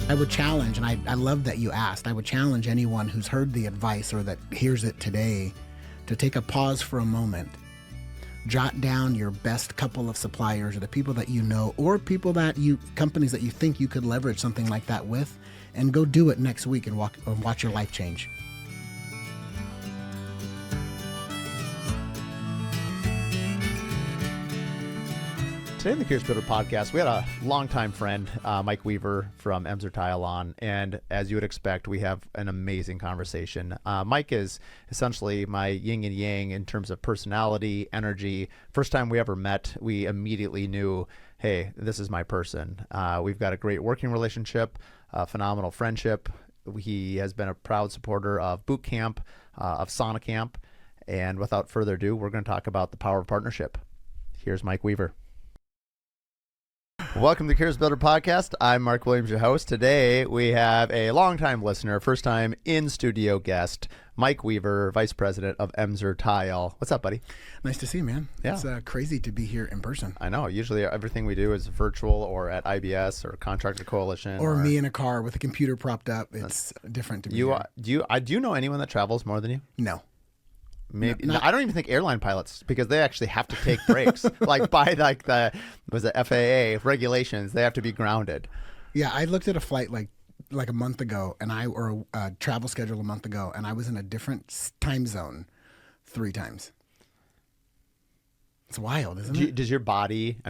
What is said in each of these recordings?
I would challenge, and I love that you asked, I would challenge anyone who's heard the advice or that hears it today to take a pause for a moment. Jot down your best couple of suppliers or the people that you know or companies that you think you could leverage something like that with, and go do it next week and watch your life change. Today in the Curious Builder podcast, we had a longtime friend, Mike Weaver from Emser Tile on, and as you would expect, we have an amazing conversation. Mike is essentially my yin and yang in terms of personality, energy. First time we ever met, we immediately knew, hey, this is my person. We've got a great working relationship, a phenomenal friendship. He has been a proud supporter of boot camp, of Sauna Camp, and without further ado, we're going to talk about the power of partnership. Here's Mike Weaver. Welcome to the Curious Builder podcast. I'm Mark Williams, your host. Today we have a longtime listener, first time in studio guest, Mike Weaver, Vice President of Emser Tile. What's up, buddy? Nice to see you, man. Yeah. It's crazy to be here in person. I know. Usually everything we do is virtual or at IBS or Contractor Coalition. Or me in a car with a computer propped up. It's different to be here. Do you know anyone that travels more than you? No. Maybe no, I don't even think airline pilots, because they actually have to take breaks. Like by the FAA regulations, they have to be grounded. Yeah, I looked at a flight like a month ago, or a travel schedule a month ago, and I was in a different time zone 3 times. It's wild, isn't it? Does your body, I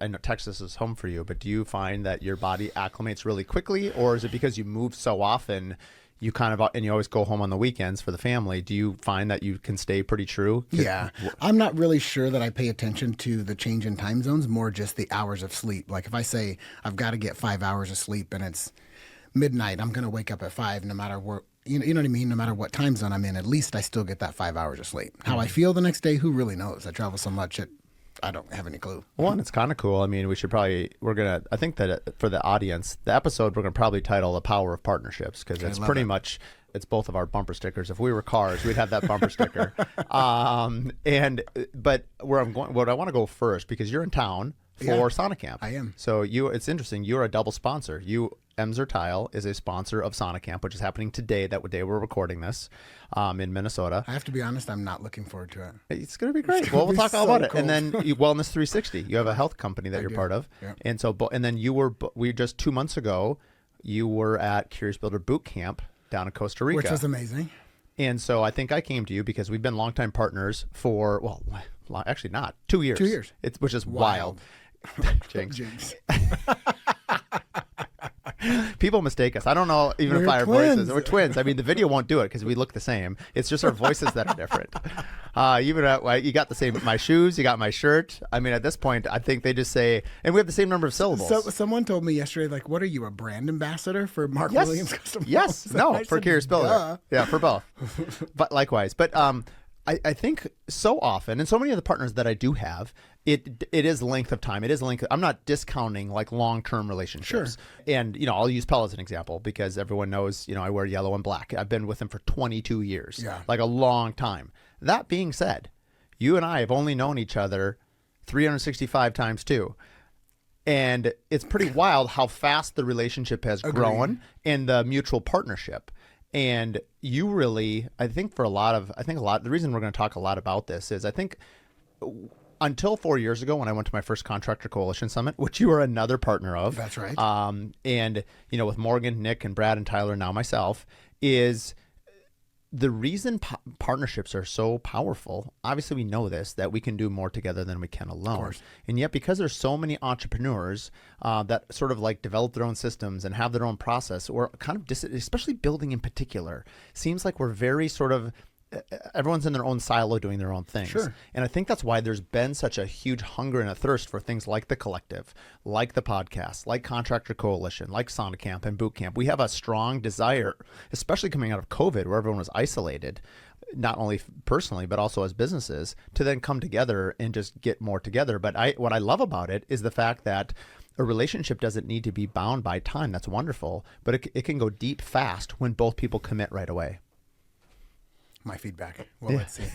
know Texas is home for you, but do you find that your body acclimates really quickly, or is it because you move so often? You and you always go home on the weekends for the family. Do you find that you can stay pretty true? Yeah. I'm not really sure that I pay attention to the change in time zones, more just the hours of sleep. Like if I say I've got to get 5 hours of sleep and it's midnight, I'm going to wake up at 5 no matter where, you know what I mean? No matter what time zone I'm in, at least I still get that 5 hours of sleep. How I feel the next day, who really knows? I travel so much, I don't have any clue. Well, and it's kind of cool. I mean, I think that for the audience, the episode we're going to probably title The Power of Partnerships, because it's pretty much, it's both of our bumper stickers. If we were cars, we'd have that bumper sticker. But what I want to go first, because you're in town for Sauna Camp. I am. So it's interesting. You're a double sponsor. Emser Tile is a sponsor of Sauna Camp, which is happening today, that day we're recording this, in Minnesota. I have to be honest, I'm not looking forward to it. It's going to be great. Well, we'll talk all about it. Cold. And then Wellness 360, you have a health company that you're part of. Yeah. And so, and then we just 2 months ago, you were at Curious Builder Boot Camp down in Costa Rica. Which was amazing. And so I think I came to you because we've been longtime partners for, actually not, 2 years. 2 years. Which is wild. Jinx. People mistake us. I don't know even if our voices. We're twins. I mean, the video won't do it because we look the same. It's just our voices that are different. You got the same. My shoes. You got my shirt. I mean, at this point, I think they just say, and we have the same number of syllables. So someone told me yesterday, like, what are you, a brand ambassador for Mark Williams Custom Homes? Yes. No, for Curious Builder. Yeah, for both. But likewise. But I think so often, and so many of the partners that I do have, it is length of time. It is length. I'm not discounting like long-term relationships. Sure. And, I'll use Pell as an example because everyone knows, I wear yellow and black. I've been with them for 22 years. Yeah. Like a long time. That being said, you and I have only known each other 365 times too. And it's pretty wild how fast the relationship has grown and the mutual partnership. And you really, the reason we're going to talk a lot about this is I think until 4 years ago when I went to my first Contractor Coalition Summit, which you are another partner of. That's right. And, with Morgan, Nick, and Brad and Tyler, now myself, is the reason partnerships are so powerful. Obviously, we know this, that we can do more together than we can alone. Of course. And yet, because there's so many entrepreneurs that sort of like develop their own systems and have their own process, or kind of, especially building in particular, seems like we're very sort of, everyone's in their own silo doing their own things. Sure. And I think that's why there's been such a huge hunger and a thirst for things like the collective, like the podcast, like Contractor Coalition, like Sauna Camp and Boot Camp. We have a strong desire, especially coming out of COVID where everyone was isolated, not only personally, but also as businesses, to then come together and just get more together. But what I love about it is the fact that a relationship doesn't need to be bound by time. That's wonderful. But it can go deep fast when both people commit right away. My feedback. Well, let's see.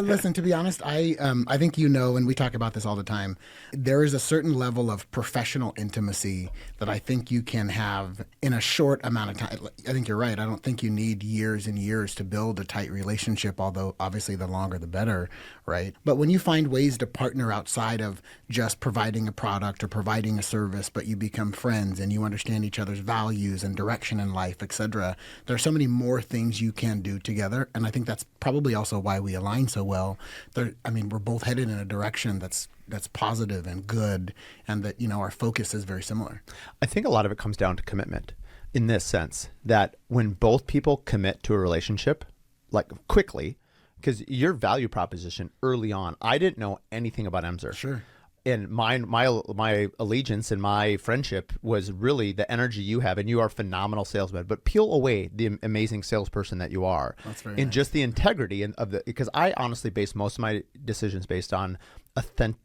Listen, to be honest, I think and we talk about this all the time. There is a certain level of professional intimacy that I think you can have in a short amount of time. I think you're right. I don't think you need years and years to build a tight relationship, although obviously the longer the better, right? But when you find ways to partner outside of just providing a product or providing a service, but you become friends and you understand each other's values and direction in life, etc., there are so many more things you can do together. And I think that's probably also why we align so well. We're both headed in a direction that's positive and good, and that, our focus is very similar. I think a lot of it comes down to commitment in this sense that when both people commit to a relationship, like quickly, because your value proposition early on, I didn't know anything about Emser. Sure. And my allegiance and my friendship was really the energy you have, and you are a phenomenal salesman. But peel away the amazing salesperson that you are, That's very and nice. just the integrity because I honestly base most of my decisions based on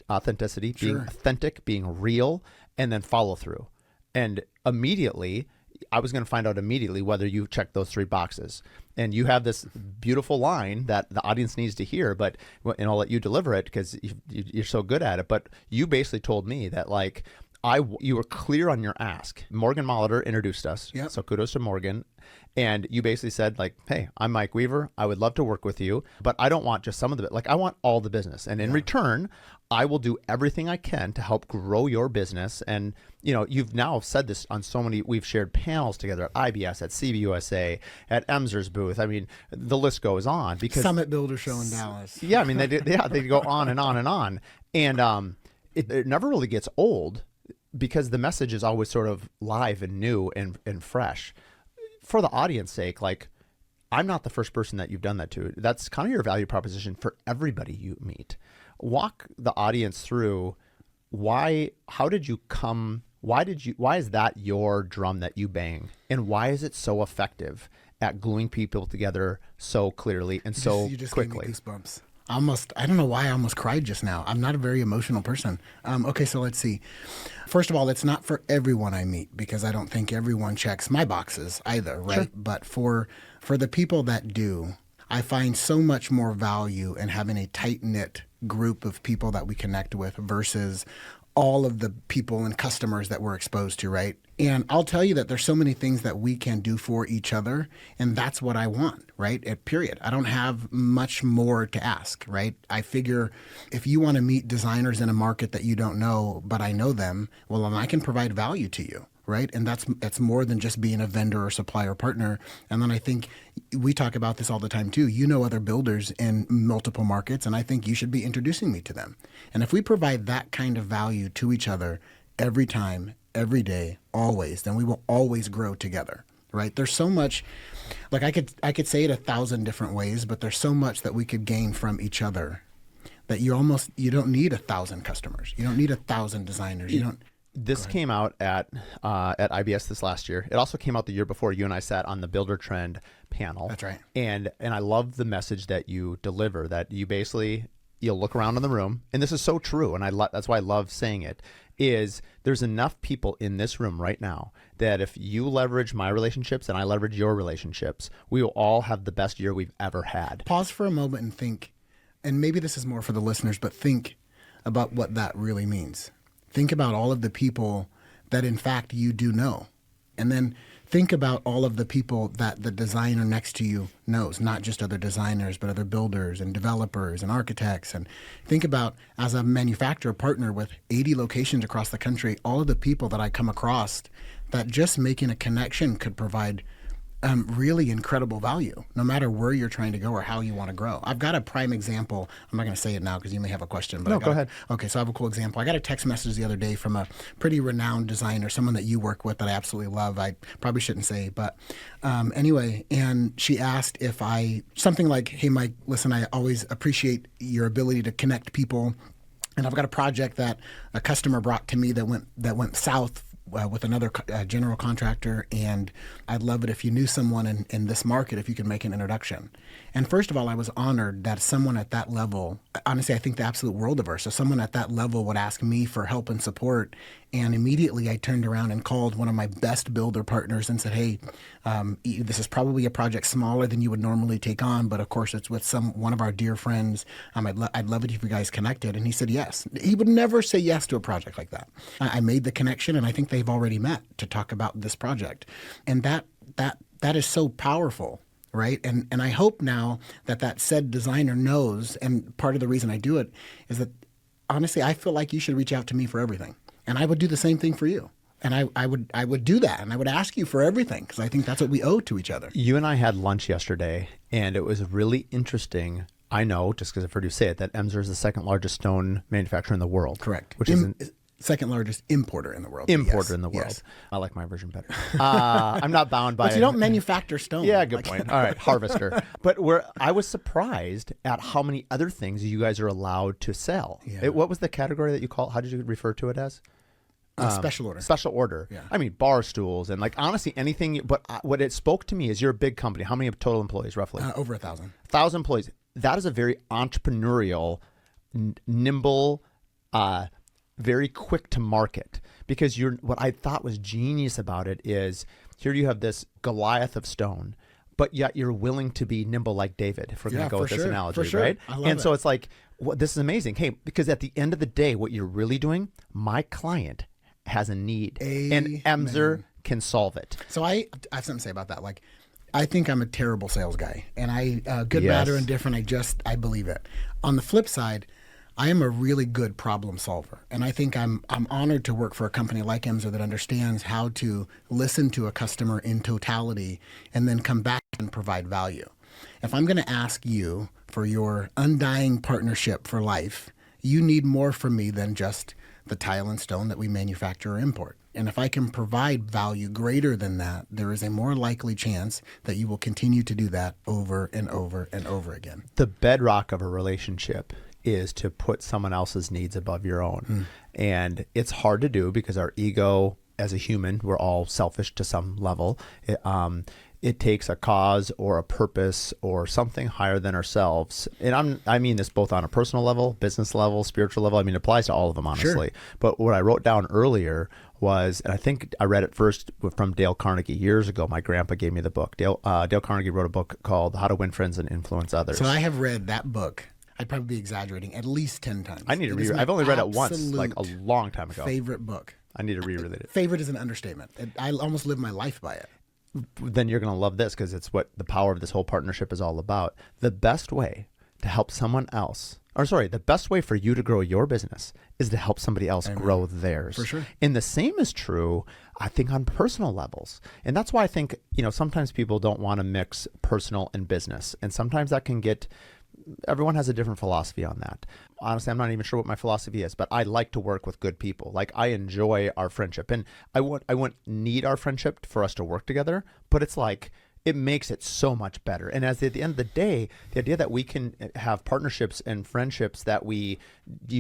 authenticity, being authentic, being real, and then follow through. And immediately, I was going to find out immediately whether you check those 3 boxes. And you have this beautiful line that the audience needs to hear, and I'll let you deliver it because you're so good at it. But you basically told me that you were clear on your ask. Morgan Molitor introduced us. Yep. So kudos to Morgan. And you basically said hey, I'm Mike Weaver. I would love to work with you, but I don't want just some of the I want all the business. And in return, I will do everything I can to help grow your business. And, you've now said this on so many, we've shared panels together at IBS, at CBUSA, at Emser's booth. I mean, the list goes on because Summit Builder Show in Dallas. Yeah. They go on and on and on. And it never really gets old because the message is always sort of live and new and fresh. For the audience sake, I'm not the first person that you've done that to. That's kind of your value proposition for everybody you meet. Walk the audience through why is that your drum that you bang, and why is it so effective at gluing people together so clearly and so you just quickly? Gave me goosebumps. I don't know why I almost cried just now. I'm not a very emotional person. Okay, so let's see. First of all, it's not for everyone I meet because I don't think everyone checks my boxes either, right? Sure. But for the people that do, I find so much more value in having a tight-knit group of people that we connect with versus all of the people and customers that we're exposed to, right? And I'll tell you that there's so many things that we can do for each other, and that's what I want, right? Period. I don't have much more to ask, right? I figure if you want to meet designers in a market that you don't know, but I know them, well, then I can provide value to you, right? And that's more than just being a vendor or supplier partner. And then I think we talk about this all the time too. You know other builders in multiple markets, and I think you should be introducing me to them. And if we provide that kind of value to each other every time, every day, always, then we will always grow together, right? There's so much, I could say it 1,000 different ways, but there's so much that we could gain from each other that you don't need 1,000 customers. You don't need 1,000 designers. This came out at IBS this last year. It also came out the year before. You and I sat on the Builder Trend panel. That's right. And I love the message that you deliver, that you basically, you'll look around in the room, and this is so true, and that's why I love saying it, is there's enough people in this room right now that if you leverage my relationships and I leverage your relationships, we will all have the best year we've ever had. Pause for a moment and think, and maybe this is more for the listeners, but think about what that really means. Think about all of the people that, in fact, you do know. And then think about all of the people that the designer next to you knows, not just other designers, but other builders and developers and architects. And think about, as a manufacturer partner with 80 locations across the country, all of the people that I come across that just making a connection could provide really incredible value, no matter where you're trying to go or how you want to grow. I've got a prime example. I'm not going to say it now because you may have a question. But No, go ahead. Okay, so I have a cool example. I got a text message the other day from a pretty renowned designer, someone that you work with that I absolutely love. I probably shouldn't say, but anyway, and she asked if something like, hey, Mike, listen, I always appreciate your ability to connect people. And I've got a project that a customer brought to me that went south with another general contractor, and I'd love it if you knew someone in this market, if you could make an introduction. And first of all, I was honored that someone at that level, honestly, I think the absolute world of her. So someone at that level would ask me for help and support. And immediately I turned around and called one of my best builder partners and said, hey, this is probably a project smaller than you would normally take on, but of course it's with one of our dear friends. I'd love it if you guys connected. And he said yes. He would never say yes to a project like that. I made the connection, and I think they've already met to talk about this project. And that is so powerful. Right. And I hope now that said designer knows, and part of the reason I do it is that honestly, I feel like you should reach out to me for everything. And I would do the same thing for you. And I would do that. And I would ask you for everything because I think that's what we owe to each other. You and I had lunch yesterday, and it was really interesting. I know, just because I've heard you say it, that Emser is the second largest stone manufacturer in the world. Correct. Which is second largest importer in the world. In the world. Yes. I like my version better. I'm not bound by But you don't manufacture stone. Yeah, good point. All right, harvester. But I was surprised at how many other things you guys are allowed to sell. Yeah. What was the category that you call? How did you refer to it as? Special order. Special order. Yeah. I mean, bar stools and like honestly anything. But what it spoke to me is you're a big company. How many total employees roughly? Over 1,000. 1,000 employees. That is a very entrepreneurial, nimble, very quick to market, because what I thought was genius about it is here you have this Goliath of stone, but yet you're willing to be nimble like David, if we're going to go with this analogy, right? I love and it. so it's like, this is amazing. Hey, because at the end of the day, what you're really doing, my client has a need, and Emser can solve it. So I have something to say about that. Like, I think I'm a terrible sales guy, and good, Yes. bad, or indifferent, I believe it. On the flip side, I am a really good problem solver, and I think I'm honored to work for a company like Emser that understands how to listen to a customer in totality and then come back and provide value. If I'm going to ask you for your undying partnership for life, you need more from me than just the tile and stone that we manufacture or import. And if I can provide value greater than that, there is a more likely chance that you will continue to do that over and over and over again. The bedrock of a relationship is to put someone else's needs above your own. And it's hard to do because our ego as a human, we're all selfish to some level. It takes a cause or a purpose or something higher than ourselves. And I mean this both on a personal level, business level, spiritual level. I mean, it applies to all of them, honestly. Sure. But what I wrote down earlier was, and I think I read it first from Dale Carnegie years ago. My grandpa gave me the book. Dale Carnegie wrote a book called How to Win Friends and Influence Others. So I have read that book. I'd probably be exaggerating at least 10 times. I need to read it. I've only read it once, like a long time ago. Favorite book. I need to reread it. Favorite is an understatement. I almost live my life by it. Then you're going to love this because it's what the power of this whole partnership is all about. The best way to help someone else, the best way for you to grow your business is to help somebody else grow theirs. For sure. And the same is true, I think, on personal levels. And that's why I think, sometimes people don't want to mix personal and business. And sometimes that can everyone has a different philosophy on that. Honestly, I'm not even sure what my philosophy is, but I like to work with good people. Like, I enjoy our friendship, and I wouldn't need our friendship for us to work together, but it's like, it makes it so much better. And at the end of the day, the idea that we can have partnerships and friendships that you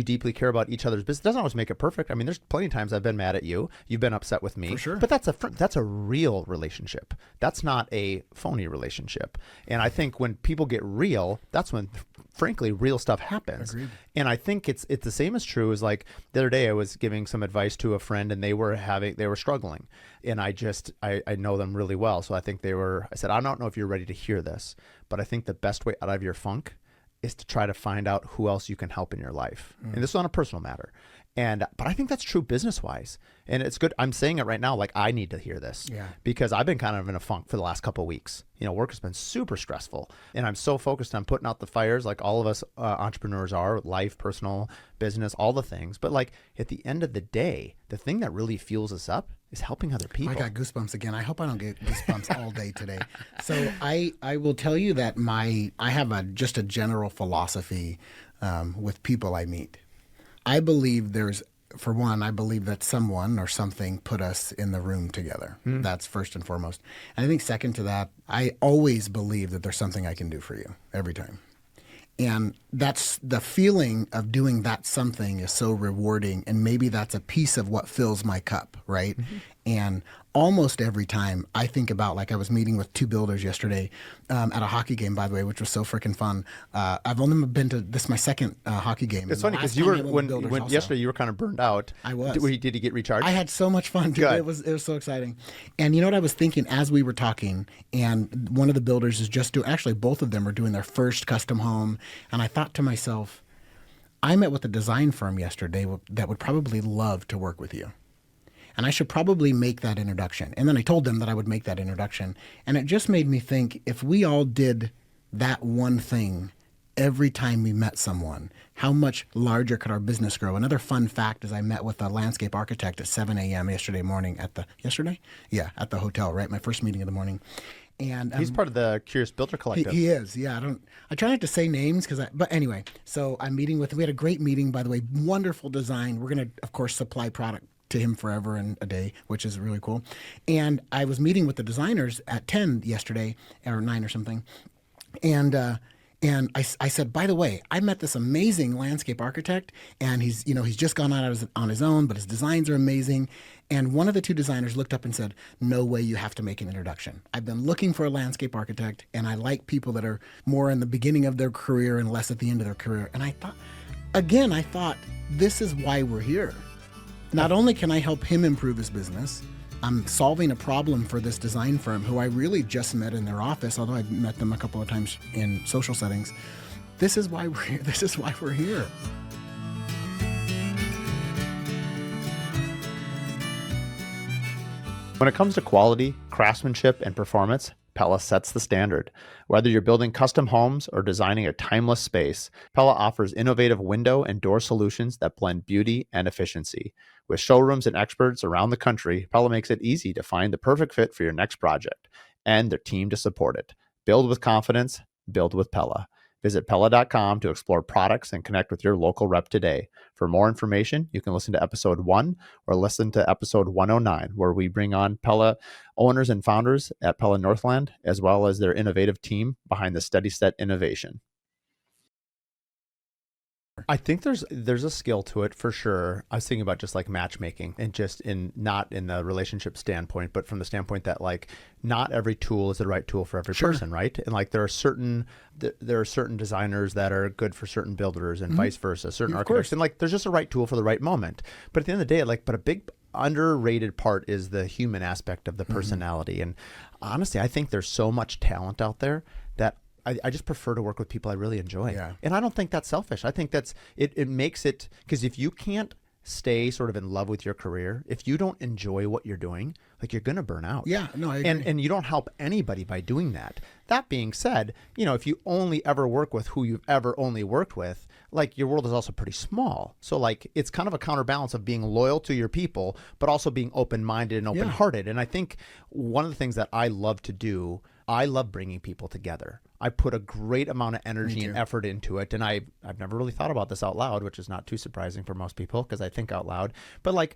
deeply care about each other's business doesn't always make it perfect. I mean, there's plenty of times I've been mad at you. You've been upset with me. For sure. But that's a real relationship. That's not a phony relationship. And I think when people get real, that's when, frankly, real stuff happens. Agreed. And I think it's the same as true as, like, the other day I was giving some advice to a friend, and they were struggling. And I know them really well. So I think I said, I don't know if you're ready to hear this, but I think the best way out of your funk is to try to find out who else you can help in your life. And this is on a personal matter. But I think that's true business-wise. And it's good. I'm saying it right now, like, I need to hear this. Yeah. Because I've been kind of in a funk for the last couple of weeks. Work has been super stressful. And I'm so focused on putting out the fires, like all of us entrepreneurs are, life, personal, business, all the things. But, like, at the end of the day, the thing that really fuels us up is helping other people. I got goosebumps again. I hope I don't get goosebumps all day today. So I will tell you that I have just a general philosophy with people I meet. I believe I believe that someone or something put us in the room together. That's first and foremost. And I think second to that, I always believe that there's something I can do for you every time. And that's the feeling of doing that something is so rewarding. And maybe that's a piece of what fills my cup, right? And almost every time I think about, like I was meeting with two builders yesterday at a hockey game, by the way, which was so freaking fun. I've only been to this is my second hockey game. It's And funny the because last you time were I went with when builders when also. yesterday you were kind of burned out. I was. Did you get recharged? I had so much fun, dude. Good. It was so exciting. And you know what I was thinking as we were talking, and one of the builders is just doing, actually both of them are doing their first custom home. And I thought to myself, I met with a design firm yesterday that would probably love to work with you. And I should probably make that introduction. And then I told them that I would make that introduction. And it just made me think, if we all did that one thing every time we met someone, how much larger could our business grow? Another fun fact is I met with a landscape architect at 7 a.m. yesterday morning at the hotel, right? My first meeting of the morning. And He's part of the Curious Builder Collective. he is, yeah. I try not to say names but anyway, so I'm meeting with him. We had a great meeting, by the way, wonderful design. We're going to, of course, supply product to him forever and a day, which is really cool. And I was meeting with the designers at 10 yesterday, or 9 or something. And I said, by the way, I met this amazing landscape architect, and he's just gone out on his own, but his designs are amazing. And one of the two designers looked up and said, no way, you have to make an introduction. I've been looking for a landscape architect, and I like people that are more in the beginning of their career and less at the end of their career. And I thought, this is why we're here. Not only can I help him improve his business, I'm solving a problem for this design firm who I really just met in their office, although I've met them a couple of times in social settings. This is why we're here. This is why we're here. When it comes to quality, craftsmanship, and performance, Pella sets the standard. Whether you're building custom homes or designing a timeless space, Pella offers innovative window and door solutions that blend beauty and efficiency. With showrooms and experts around the country, Pella makes it easy to find the perfect fit for your next project and their team to support it. Build with confidence, build with Pella. Visit Pella.com to explore products and connect with your local rep today. For more information, you can listen to episode 1 or listen to episode 109, where we bring on Pella owners and founders at Pella Northland, as well as their innovative team behind the Steady Set innovation. I think there's a skill to it for sure. I was thinking about just like matchmaking, and just not in the relationship standpoint, but from the standpoint that like not every tool is the right tool for every person, right? And like there are certain designers that are good for certain builders and vice versa, certain architects, and like there's just a right tool for the right moment. But at the end of the day, but a big underrated part is the human aspect of the personality. And honestly, I think there's so much talent out there that I just prefer to work with people I really enjoy. Yeah. And I don't think that's selfish. I think that's, it makes it, because if you can't stay sort of in love with your career, if you don't enjoy what you're doing, like you're going to burn out. Yeah, no, I agree. And you don't help anybody by doing that. That being said, if you only ever work with who you've ever only worked with, like your world is also pretty small. So like it's kind of a counterbalance of being loyal to your people, but also being open-minded and open-hearted. And I think one of the things that I love to do, I love bringing people together. I put a great amount of energy and effort into it. And I've never really thought about this out loud, which is not too surprising for most people because I think out loud. But like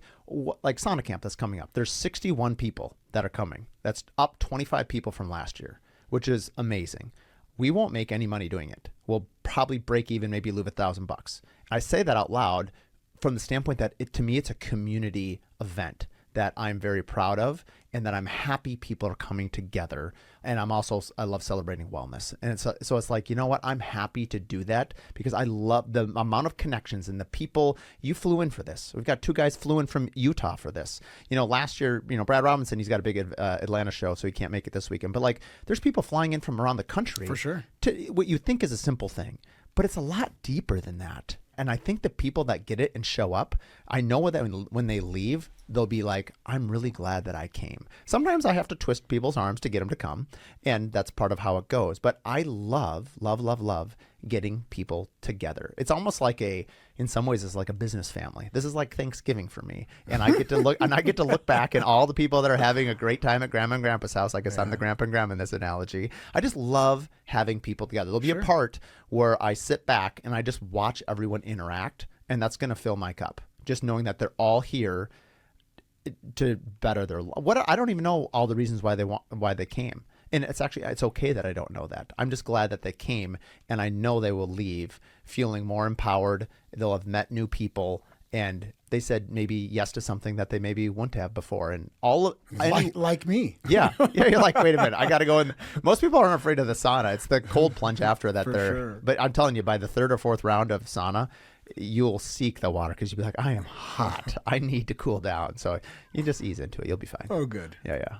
Sonic Camp that's coming up, there's 61 people that are coming. That's up 25 people from last year, which is amazing. We won't make any money doing it. We'll probably break even, maybe lose $1,000. I say that out loud from the standpoint that to me, it's a community event that I'm very proud of, and that I'm happy people are coming together. And I love celebrating wellness. And so it's like, you know what? I'm happy to do that because I love the amount of connections and the people. You flew in for this. We've got 2 guys flew in from Utah for this. Last year, Brad Robinson, he's got a big Atlanta show, so he can't make it this weekend. But like, there's people flying in from around the country. For sure. To what you think is a simple thing, but it's a lot deeper than that. And I think the people that get it and show up, I know that when they leave, they'll be like, I'm really glad that I came. Sometimes I have to twist people's arms to get them to come, and that's part of how it goes. But I love, love, love, love getting people together. It's almost like in some ways, it's like a business family. This is like Thanksgiving for me. And I get to look back and all the people that are having a great time at Grandma and Grandpa's house. I guess I'm the grandpa and grandma in this analogy. I just love having people together. There'll be a part where I sit back and I just watch everyone interact, and that's going to fill my cup. Just knowing that they're all here to better their life. I don't even know all the reasons why they came. And it's okay that I don't know that. I'm just glad that they came, and I know they will leave feeling more empowered. They'll have met new people, and they said maybe yes to something that they maybe wouldn't have before. And like me. Yeah. You're like, wait a minute, I got to go in. Most people aren't afraid of the sauna. It's the cold plunge after that. Sure. But I'm telling you, by the third or fourth round of sauna, you'll seek the water because you'll be like, I am hot. I need to cool down. So you just ease into it. You'll be fine. Oh, good. Yeah.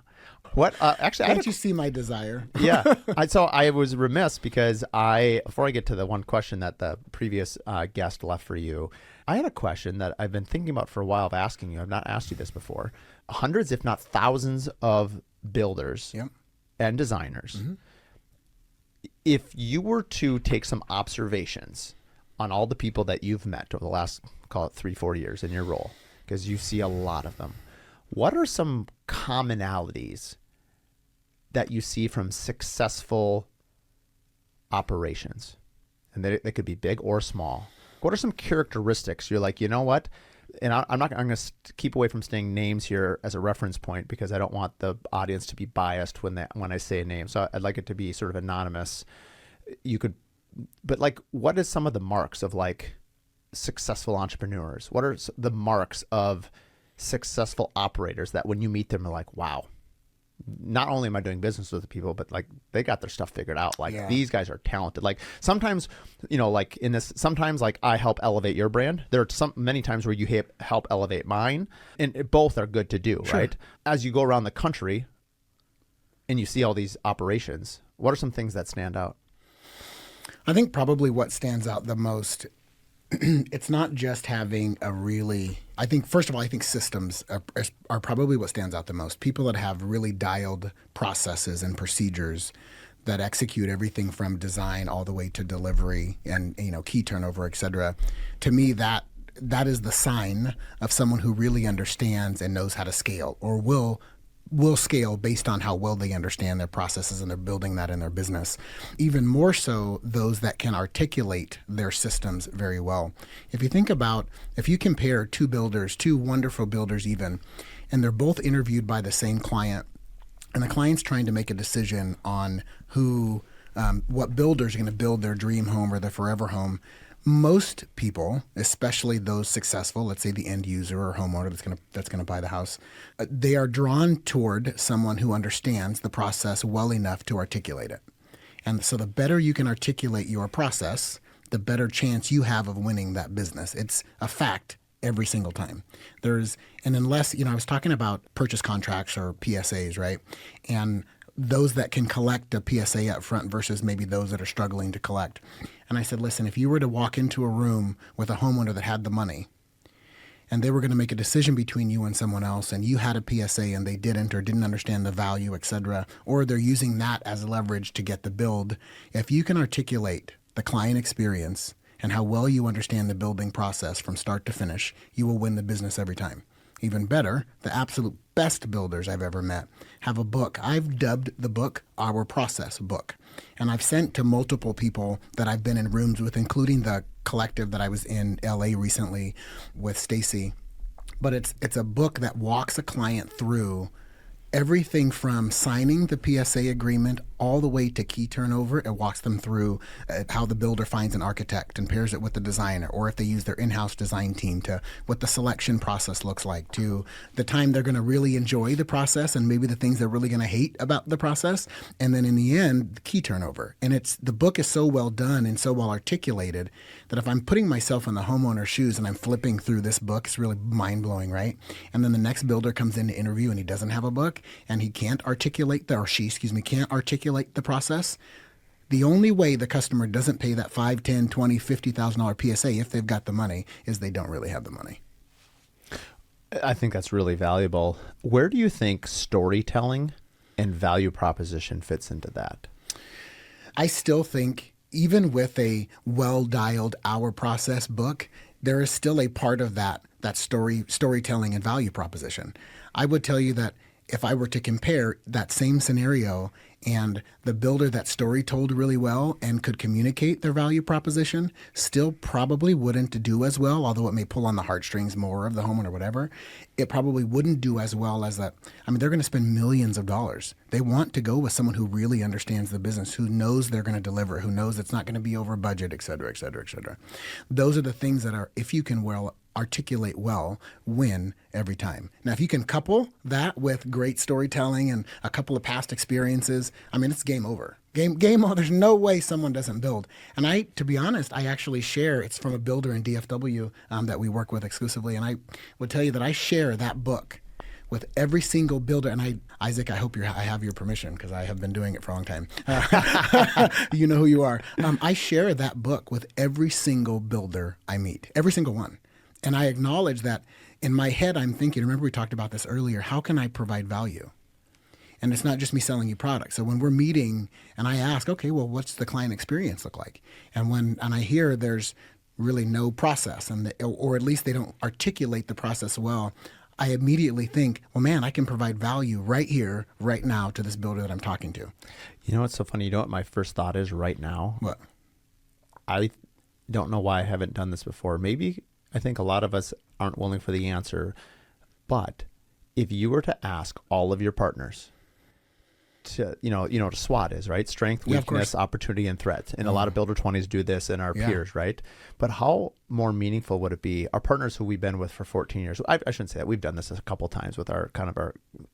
What actually? Can't you see my desire? Yeah. So I was remiss because before I get to the one question that the previous guest left for you, I had a question that I've been thinking about for a while of asking you. I've not asked you this before. Hundreds, if not thousands, of builders and designers. If you were to take some observations on all the people that you've met over the last, call it 3-4 years in your role, because you see a lot of them, what are some commonalities that you see from successful operations? And they could be big or small. What are some characteristics you're like, you know what? And I'm going to keep away from saying names here as a reference point because I don't want the audience to be biased when I say a name. So I'd like it to be sort of anonymous. But like, what is some of the marks of like successful entrepreneurs? What are the marks of successful operators that when you meet them are like, wow, not only am I doing business with the people, but like they got their stuff figured out. Like these guys are talented. Like sometimes, like in this, sometimes like I help elevate your brand. There are many times where you help elevate mine, and both are good to do, right? As you go around the country and you see all these operations, what are some things that stand out? I think probably what stands out the most, it's not just having I think, first of all, I think systems are probably what stands out the most. People that have really dialed processes and procedures that execute everything from design all the way to delivery and, key turnover, et cetera. To me, that is the sign of someone who really understands and knows how to scale or will scale based on how well they understand their processes and they're building that in their business. Even more so, those that can articulate their systems very well. If you compare two wonderful builders even, and they're both interviewed by the same client, and the client's trying to make a decision on what builder's going to build their dream home or their forever home, most people, especially those successful, let's say the end user or homeowner that's going to buy the house, they are drawn toward someone who understands the process well enough to articulate it. And so the better you can articulate your process, the better chance you have of winning that business. It's a fact every single time. Unless, I was talking about purchase contracts or PSAs, right? And those that can collect a PSA up front versus maybe those that are struggling to collect. And I said, listen, if you were to walk into a room with a homeowner that had the money and they were going to make a decision between you and someone else and you had a PSA and they didn't or didn't understand the value, et cetera, or they're using that as leverage to get the build, if you can articulate the client experience and how well you understand the building process from start to finish, you will win the business every time. Even better, the absolute best builders I've ever met have a book. I've dubbed the book Our Process Book. And I've sent to multiple people that I've been in rooms with, including the collective that I was in LA recently with Stacy. But it's a book that walks a client through everything from signing the PSA agreement all the way to key turnover. It walks them through how the builder finds an architect and pairs it with the designer, or if they use their in-house design team, to what the selection process looks like, to the time they're going to really enjoy the process and maybe the things they're really going to hate about the process. And then in the end, the key turnover. And the book is so well done and so well articulated that if I'm putting myself in the homeowner's shoes and I'm flipping through this book, it's really mind-blowing, right? And then the next builder comes in to interview and he doesn't have a book and he can't articulate can't articulate the process. The only way the customer doesn't pay that $5, $10, $20, $50,000 PSA if they've got the money is they don't really have the money. I think that's really valuable. Where do you think storytelling and value proposition fits into that? I still think even with a well-dialed Our Process book, there is still a part of that storytelling and value proposition. I would tell you that if I were to compare that same scenario and the builder that story told really well and could communicate their value proposition still probably wouldn't do as well, although it may pull on the heartstrings more of the homeowner or whatever. It probably wouldn't do as well as that. I mean, they're going to spend millions of dollars. They want to go with someone who really understands the business, who knows they're going to deliver, who knows it's not going to be over budget, et cetera, et cetera, et cetera. Those are the things that are, if you can articulate well, win every time. Now, if you can couple that with great storytelling and a couple of past experiences, I mean, it's game over. Game over. There's no way someone doesn't build. And to be honest, I actually share, it's from a builder in DFW that we work with exclusively. And I would tell you that I share that book with every single builder. And Isaac, I hope I have your permission because I have been doing it for a long time. You know who you are. I share that book with every single builder I meet, every single one. And I acknowledge that in my head, I'm thinking, remember we talked about this earlier, how can I provide value? And it's not just me selling you products. So when we're meeting and I ask, okay, well, what's the client experience look like? And I hear there's really no process, or at least they don't articulate the process well, I immediately think, well, man, I can provide value right here, right now to this builder that I'm talking to. You know what's so funny? You know what my first thought is right now? What? I don't know why I haven't done this before. Maybe I think a lot of us aren't willing for the answer. But if you were to ask all of your partners to, to SWOT is, right? Strength, weakness, opportunity, and threat. And a lot of Builder 20s do this and our peers, right? But how more meaningful would it be? Our partners who we've been with for 14 years, I shouldn't say that. We've done this a couple times with our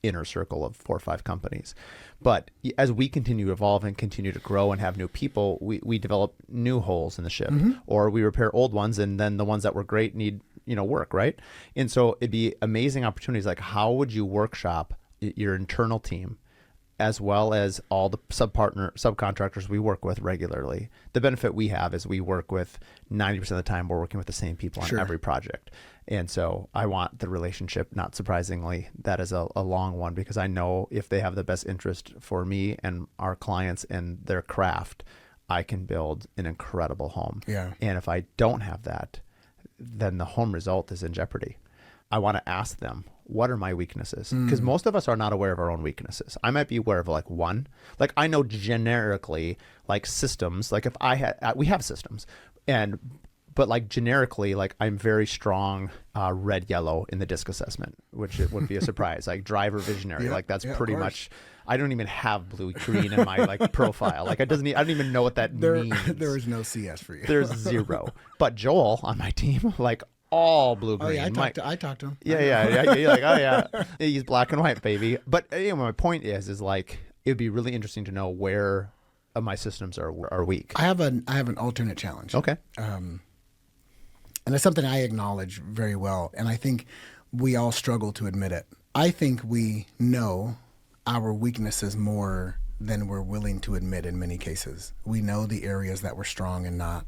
inner circle of 4 or 5 companies. But as we continue to evolve and continue to grow and have new people, we develop new holes in the ship, or we repair old ones, and then the ones that were great need, work, right? And so it'd be amazing opportunities. Like, how would you workshop your internal team as well as all the subcontractors we work with regularly? The benefit we have is we work with 90% of the time, we're working with the same people on every project. And so I want the relationship, not surprisingly, that is a long one, because I know if they have the best interest for me and our clients and their craft, I can build an incredible home. Yeah. And if I don't have that, then the home result is in jeopardy. I want to ask them, what are my weaknesses? Because most of us are not aware of our own weaknesses. I might be aware of like one. Like I know generically, like systems, like if I had, we have systems, but like generically, like I'm very strong red, yellow in the disc assessment, which it wouldn't be a surprise. Like driver visionary, like that's pretty much, I don't even have blue, green in my like profile. Like I don't even know what that means. There is no CS for you. There's 0. But Joel on my team, like all blue, green. Oh yeah, I talked to him. Yeah. You're like, oh yeah, he's black and white, baby. But my point is like, it'd be really interesting to know where my systems are weak. I have an alternate challenge. Okay. And it's something I acknowledge very well, and I think we all struggle to admit it. I think we know our weaknesses more than we're willing to admit in many cases. We know the areas that we're strong and not.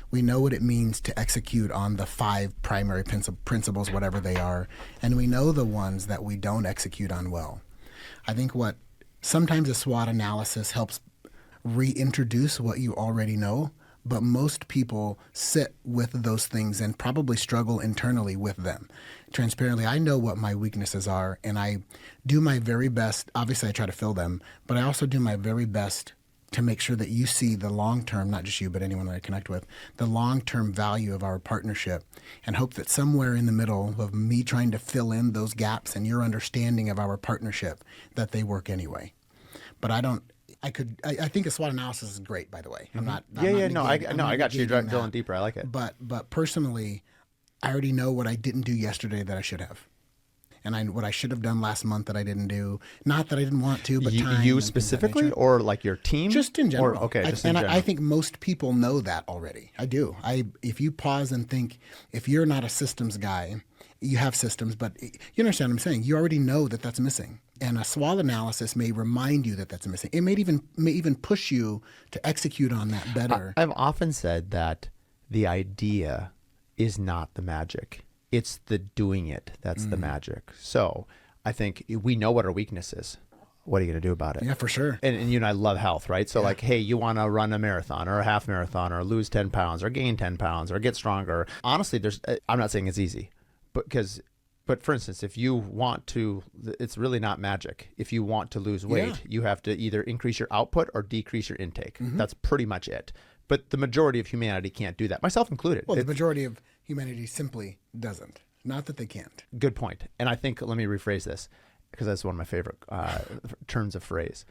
We know what it means to execute on the 5 primary principles, whatever they are, and we know the ones that we don't execute on well. I think what sometimes a SWOT analysis helps reintroduce what you already know, but most people sit with those things and probably struggle internally with them. Transparently, I know what my weaknesses are, and I do my very best. Obviously, I try to fill them, but I also do my very best to make sure that you see the long-term, not just you, but anyone that I connect with, the long-term value of our partnership, and hope that somewhere in the middle of me trying to fill in those gaps and your understanding of our partnership, that they work anyway. But I think a SWOT analysis is great, by the way. I'm not. I got you drilling deeper. I like it. But personally, I already know what I didn't do yesterday that I should have, and what I should have done last month that I didn't do. Not that I didn't want to, but time. You specifically, or like your team, just in general. I think most people know that already. I do. If you pause and think, if you're not a systems guy, you have systems, but you understand what I'm saying. You already know that that's missing. And a SWOT analysis may remind you that that's missing. It may even push you to execute on that better. I've often said that the idea is not the magic. It's the doing it that's the magic. So I think we know what our weakness is. What are you going to do about it? Yeah, for sure. And you and I love health, right? So like, hey, you want to run a marathon or a half marathon or lose 10 pounds or gain 10 pounds or get stronger. Honestly, I'm not saying it's easy, but because But for instance, if you want to, it's really not magic. If you want to lose weight, you have to either increase your output or decrease your intake. That's pretty much it. But the majority of humanity can't do that, myself included. Well, the majority of humanity simply doesn't. Not that they can't. Good point. And I think, let me rephrase this, because that's one of my favorite turns of phrase.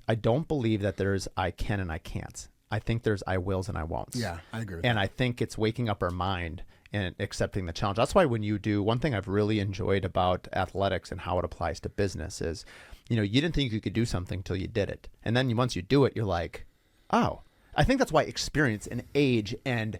I don't believe that there's I can and I can't. I think there's I wills and I won'ts. Yeah, I agree with And that. I think it's waking up our mind and accepting the challenge. That's why when you do, one thing I've really enjoyed about athletics and how it applies to business is, you didn't think you could do something until you did it. And then once you do it, you're like, oh. I think that's why experience and age and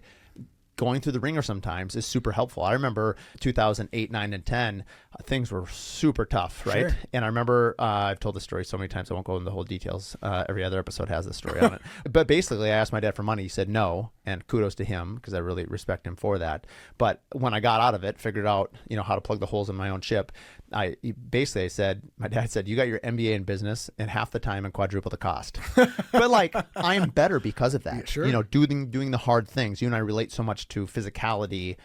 going through the ringer sometimes is super helpful. I remember 2008, 9, and 10, things were super tough, right? Sure. And I remember, I've told this story so many times, I won't go into the whole details. Every other episode has this story on it. But basically, I asked my dad for money. He said no, and kudos to him because I really respect him for that. But when I got out of it, figured out, how to plug the holes in my own ship, my dad said, you got your MBA in business in half the time and quadruple the cost. But like, I am better because of that. Yeah, sure. Doing the hard things. You and I relate so much to physicality,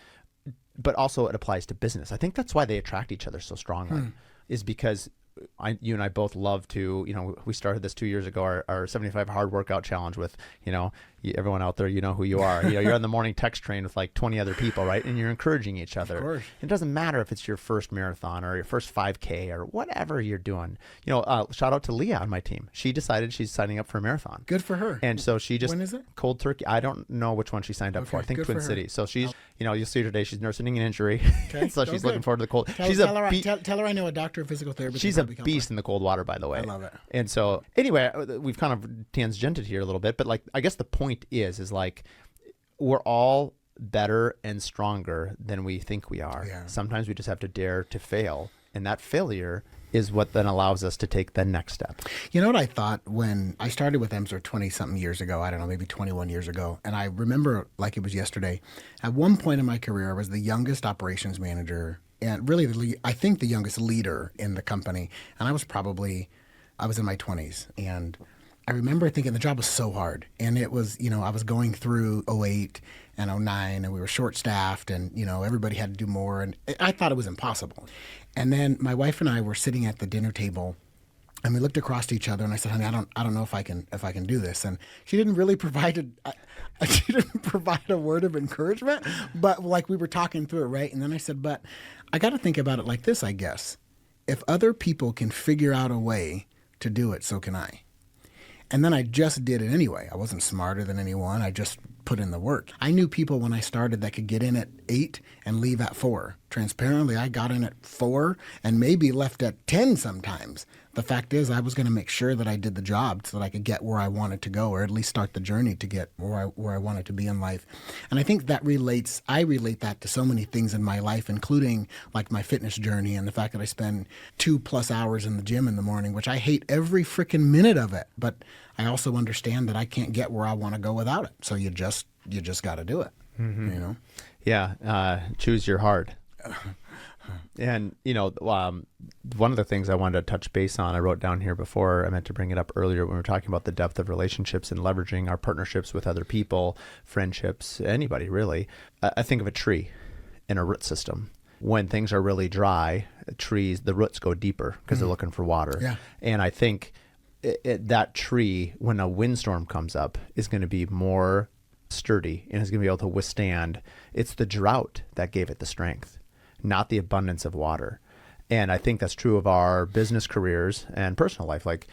but also it applies to business. I think that's why they attract each other so strongly, is because you and I both love to, we started this 2 years ago, our 75 hard workout challenge with, everyone out there, who you are. You're on the morning text train with like 20 other people, right? And you're encouraging each other. Of course. It doesn't matter if it's your first marathon or your first 5K or whatever you're doing. Shout out to Leah on my team. She decided she's signing up for a marathon. Good for her. And so she just, When is it? Cold turkey. I don't know which one she signed up for. I think good Twin for her. City. So she's, you'll see her today. She's nursing an injury. Okay. So she's Good. looking forward to the cold. Tell her I know a doctor of physical therapy. She's a beast in the cold water, by the way. I love it. And so anyway, we've kind of tangented here a little bit, but like, I guess the point is like, we're all better and stronger than we think we are. Yeah. Sometimes we just have to dare to fail. And that failure is what then allows us to take the next step. You know what I thought when I started with Emser 20-something years ago, I don't know, maybe 21 years ago, and I remember like it was yesterday, at one point in my career, I was the youngest operations manager and really, I think the youngest leader in the company. And I was in my 20s. And I remember thinking the job was so hard. And it was, I was going through '08 and '09, and we were short-staffed, and, everybody had to do more. And I thought it was impossible. And then my wife and I were sitting at the dinner table, and we looked across to each other, and I said, "Honey, I don't know if I can do this." And she didn't really provide a word of encouragement, but like we were talking through it, right? And then I said, "But I got to think about it like this, I guess. If other people can figure out a way to do it, so can I." And then I just did it anyway. I wasn't smarter than anyone. I just put in the work. I knew people when I started that could get in at 8 and leave at 4. Transparently, I got in at 4 and maybe left at 10 sometimes. The fact is, I was going to make sure that I did the job so that I could get where I wanted to go, or at least start the journey to get where I wanted to be in life. And I think I relate that to so many things in my life, including like my fitness journey and the fact that I spend 2+ hours in the gym in the morning, which I hate every freaking minute of it. But I also understand that I can't get where I want to go without it. So you just got to do it, Yeah. Choose your hard. And, one of the things I wanted to touch base on, I wrote down here before, I meant to bring it up earlier when we were talking about the depth of relationships and leveraging our partnerships with other people, friendships, anybody really. I think of a tree and a root system. When things are really dry, the roots go deeper because they're looking for water. Yeah. And I think that tree, when a windstorm comes up, is going to be more sturdy and is going to be able to withstand. It's the drought that gave it the strength, not the abundance of water. And I think that's true of our business careers and personal life. Like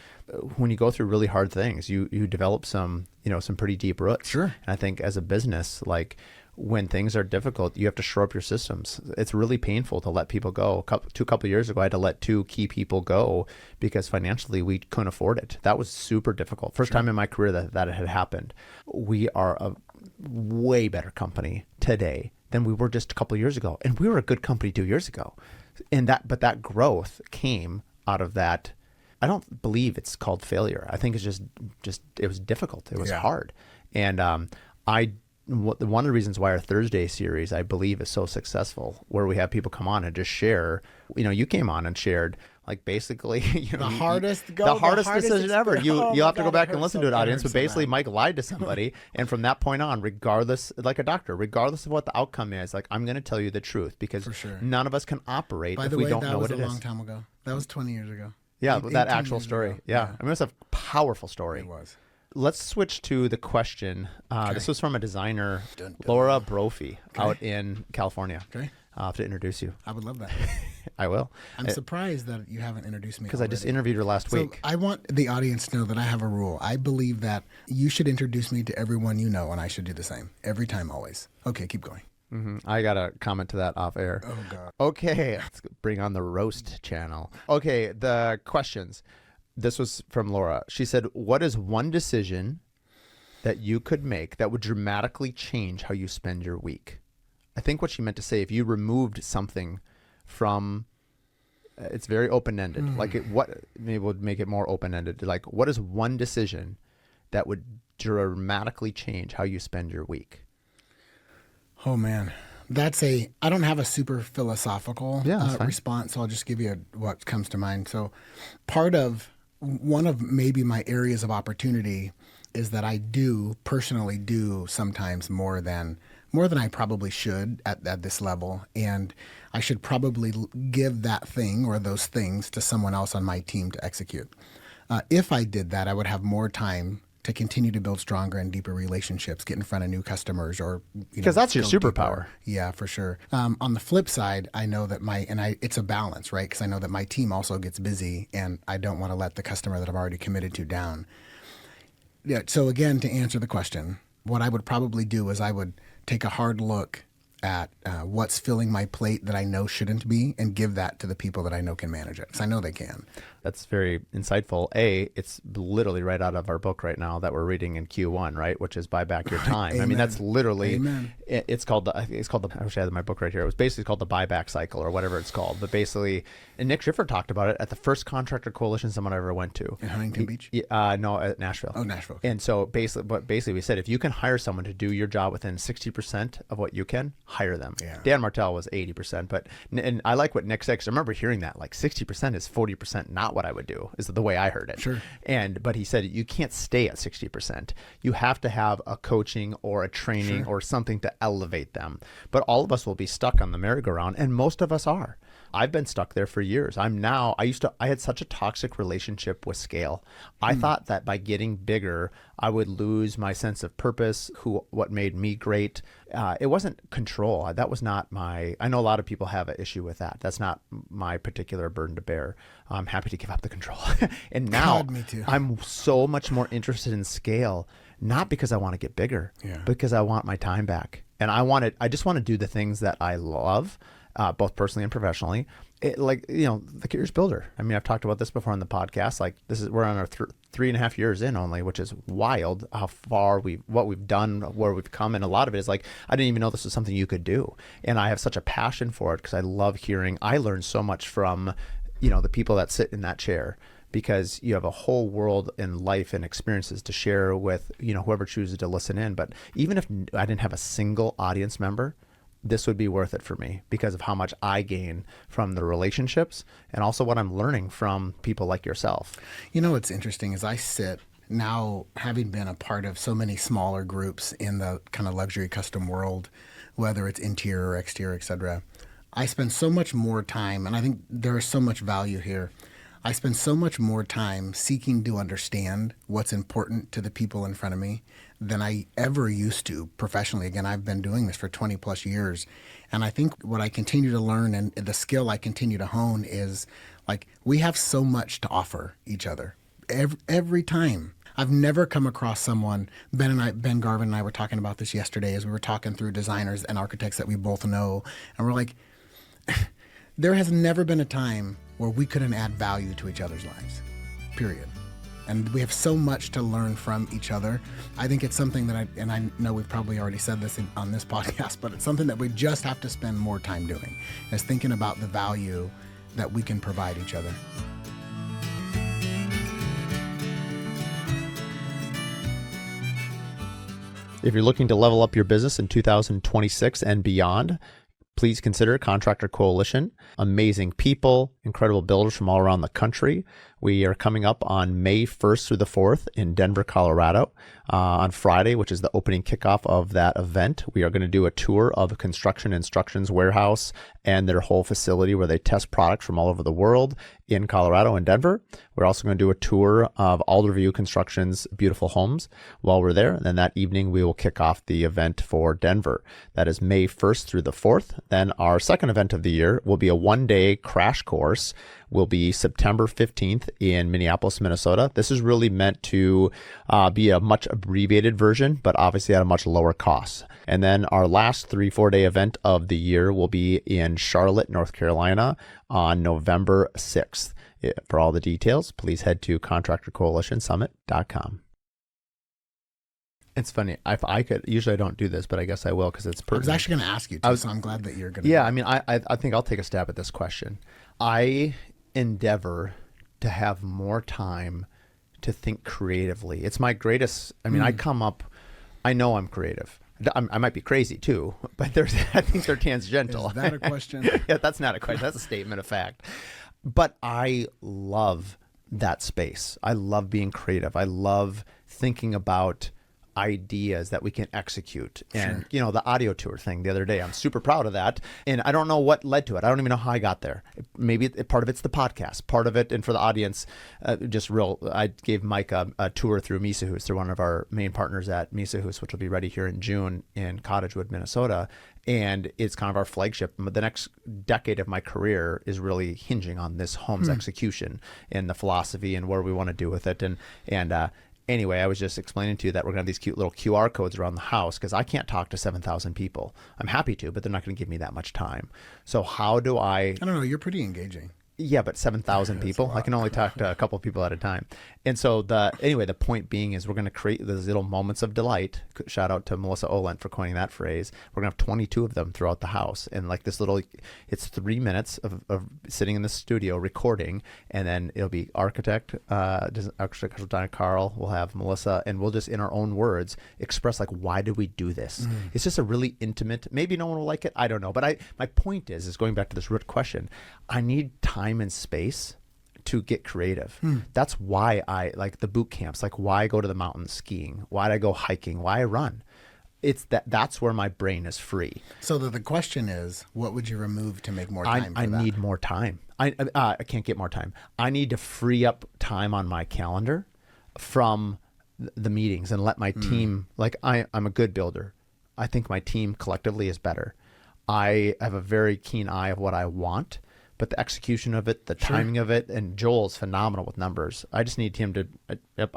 when you go through really hard things, you develop some pretty deep roots. Sure. And I think as a business, like when things are difficult, you have to shore up your systems. It's really painful to let people go. A couple of years ago, I had to let 2 key people go because financially we couldn't afford it. That was super difficult. First time in my career that it had happened. We are a way better company today than we were just a couple of years ago. And we were a good company 2 years ago. But that growth came out of that. I don't believe it's called failure. I think it's just it was difficult. It was hard. And one of the reasons why our Thursday series, I believe, is so successful, where we have people come on and just share. You came on and shared Like basically, The hardest decision ever. You'll have to go back and listen to it, audience. But basically, bad. Mike lied to somebody, and from that point on, regardless, like a doctor, regardless of what the outcome is, like I'm going to tell you the truth because For sure. none of us can operate By if the we way, don't that know was what a it long is. time ago. That was 20 years ago. Yeah, that 18 actual years story. ago. Yeah, I mean, it's a powerful story. It was. Let's switch to the question. Okay. This was from a designer, Dun, dun. Laura Brophy, out in California. Okay. I'll have to introduce you. I would love that. I will. I'm surprised that you haven't introduced me Because I just already. interviewed her last So week. I want the audience to know that I have a rule. I believe that you should introduce me to everyone you know, and I should do the same. Every time, always. Okay, keep going. I got to comment to that off air. Oh, God. Okay, let's bring on the roast channel. Okay, the questions. This was from Laura. She said, what is one decision that you could make that would dramatically change how you spend your week? I think what she meant to say, if you removed something from, it's very open-ended. Like what, maybe we'll make it more open-ended. Like what is one decision that would dramatically change how you spend your week? Oh, man. I don't have a super philosophical response, so I'll just give you what comes to mind. So one of maybe my areas of opportunity is that I personally do sometimes more than I probably should at this level. And I should probably give that thing or those things to someone else on my team to execute. If I did that, I would have more time to continue to build stronger and deeper relationships, get in front of new customers, or Because that's your go deeper. superpower. Yeah, for sure. On the flip side, I know that it's a balance, right? Because I know that my team also gets busy, and I don't want to let the customer that I've already committed to down. Yeah. So again, to answer the question, what I would probably do is I would take a hard look at what's filling my plate that I know shouldn't be, and give that to the people that I know can manage it, because I know they can. That's very insightful. It's literally right out of our book right now that we're reading in Q1, right? Which is buy back your time. I mean, that's literally, Amen. It's called I wish I had my book right here. It was basically called the buyback cycle or whatever it's called. But basically, and Nick Schiffer talked about it at the first contractor coalition someone ever went to. In Huntington Beach? No, at Nashville. Oh, Nashville. And so basically we said, if you can hire someone to do your job within 60% of what you can, hire them. Yeah. Dan Martell was 80%, and I like what Nick said, because I remember hearing that, like 60% is 40% not what I would do, is the way I heard it. Sure. But he said you can't stay at 60%. You have to have a coaching or a training or something to elevate them. But all of us will be stuck on the merry-go-round, and most of us are. I've been stuck there for years. I had such a toxic relationship with scale. I thought that by getting bigger, I would lose my sense of purpose, what made me great. It wasn't control. That was not I know a lot of people have an issue with that. That's not my particular burden to bear. I'm happy to give up the control. And now God, me too. I'm so much more interested in scale, not because I want to get bigger, because I want my time back. And I just want to do the things that I love, both personally and professionally. The Curious Builder. I mean, I've talked about this before on the podcast. Like we're on our 3.5 years in only, which is wild how far what we've done, where we've come. And a lot of it is like, I didn't even know this was something you could do. And I have such a passion for it because I love I learn so much from, the people that sit in that chair, because you have a whole world in life and experiences to share with, whoever chooses to listen in. But even if I didn't have a single audience member, this would be worth it for me because of how much I gain from the relationships and also what I'm learning from people like yourself. What's interesting is I sit now, having been a part of so many smaller groups in the kind of luxury custom world, whether it's interior or exterior, et cetera, I spend so much more time, and I think there is so much value here. I spend so much more time seeking to understand what's important to the people in front of me than I ever used to professionally. Again, I've been doing this for 20 plus years. And I think what I continue to learn and the skill I continue to hone is like, we have so much to offer each other every time. I've never come across someone, Ben Garvin and I were talking about this yesterday as we were talking through designers and architects that we both know. And we're like, there has never been a time where we couldn't add value to each other's lives, period. And we have so much to learn from each other. I think it's something that I know we've probably already said this on this podcast, but it's something that we just have to spend more time doing, is thinking about the value that we can provide each other. If you're looking to level up your business in 2026 and beyond, please consider Contractor Coalition. Amazing people, incredible builders from all around the country. We are coming up on May 1st through the 4th in Denver, Colorado. On Friday, which is the opening kickoff of that event, we are going to do a tour of Construction Instructions Warehouse and their whole facility where they test products from all over the world in Colorado and Denver. We're also going to do a tour of Alderview Construction's beautiful homes while we're there. And then that evening, we will kick off the event for Denver. That is May 1st through the 4th. Then our second event of the year will be a one-day crash course. Will be September 15th in Minneapolis, Minnesota. This is really meant to be a much abbreviated version, but obviously at a much lower cost. And then our last 3-4 day event of the year will be in Charlotte, North Carolina on November 6th. For all the details, please head to contractorcoalitionsummit.com. It's funny. If I could, usually I don't do this, but I guess I will because it's pertinent. I was actually going to ask you to, so I'm glad that you're going to. Yeah, I mean, I think I'll take a stab at this question. I endeavor to have more time to think creatively. It's my greatest. I mean, I know I'm creative. I might be crazy too, but I think they're tangential. Is that a question? Yeah, that's not a question. That's a statement of fact. But I love that space. I love being creative. I love thinking about ideas that we can execute. And, the audio tour thing the other day, I'm super proud of that. And I don't know what led to it. I don't even know how I got there. Maybe part of it's the podcast, part of it. And for the audience, I gave Mike a tour through Misahus, through one of our main partners at Misahus, which will be ready here in June in Cottagewood, Minnesota. And it's kind of our flagship. The next decade of my career is really hinging on this home's execution and the philosophy and where we want to do with it. Anyway, I was just explaining to you that we're going to have these cute little QR codes around the house because I can't talk to 7,000 people. I'm happy to, but they're not going to give me that much time. So how do I don't know. You're pretty engaging. Yeah, but 7,000 people. I can only talk to a couple of people at a time. And so the point being is we're going to create those little moments of delight. Shout out to Melissa Olent for coining that phrase. We're going to have 22 of them throughout the house. And like this little, it's 3 minutes of sitting in the studio recording. And then it'll be architect designer Carl. We'll have Melissa, and we'll just, in our own words, express like, why did we do this? It's just a really intimate, maybe no one will like it. I don't know. But my point is going back to this root question, I need time and space to get creative. That's why I like the boot camps, like why I go to the mountains skiing, why I go hiking, why I run. It's that's where my brain is free. So the question is, what would you remove to make more time for that? I need more time. I can't get more time. I need to free up time on my calendar from the meetings and let my team, like I'm a good builder. I think my team collectively is better. I have a very keen eye of what I want, but the execution of it, the timing of it, and Joel's phenomenal with numbers. I just need him to,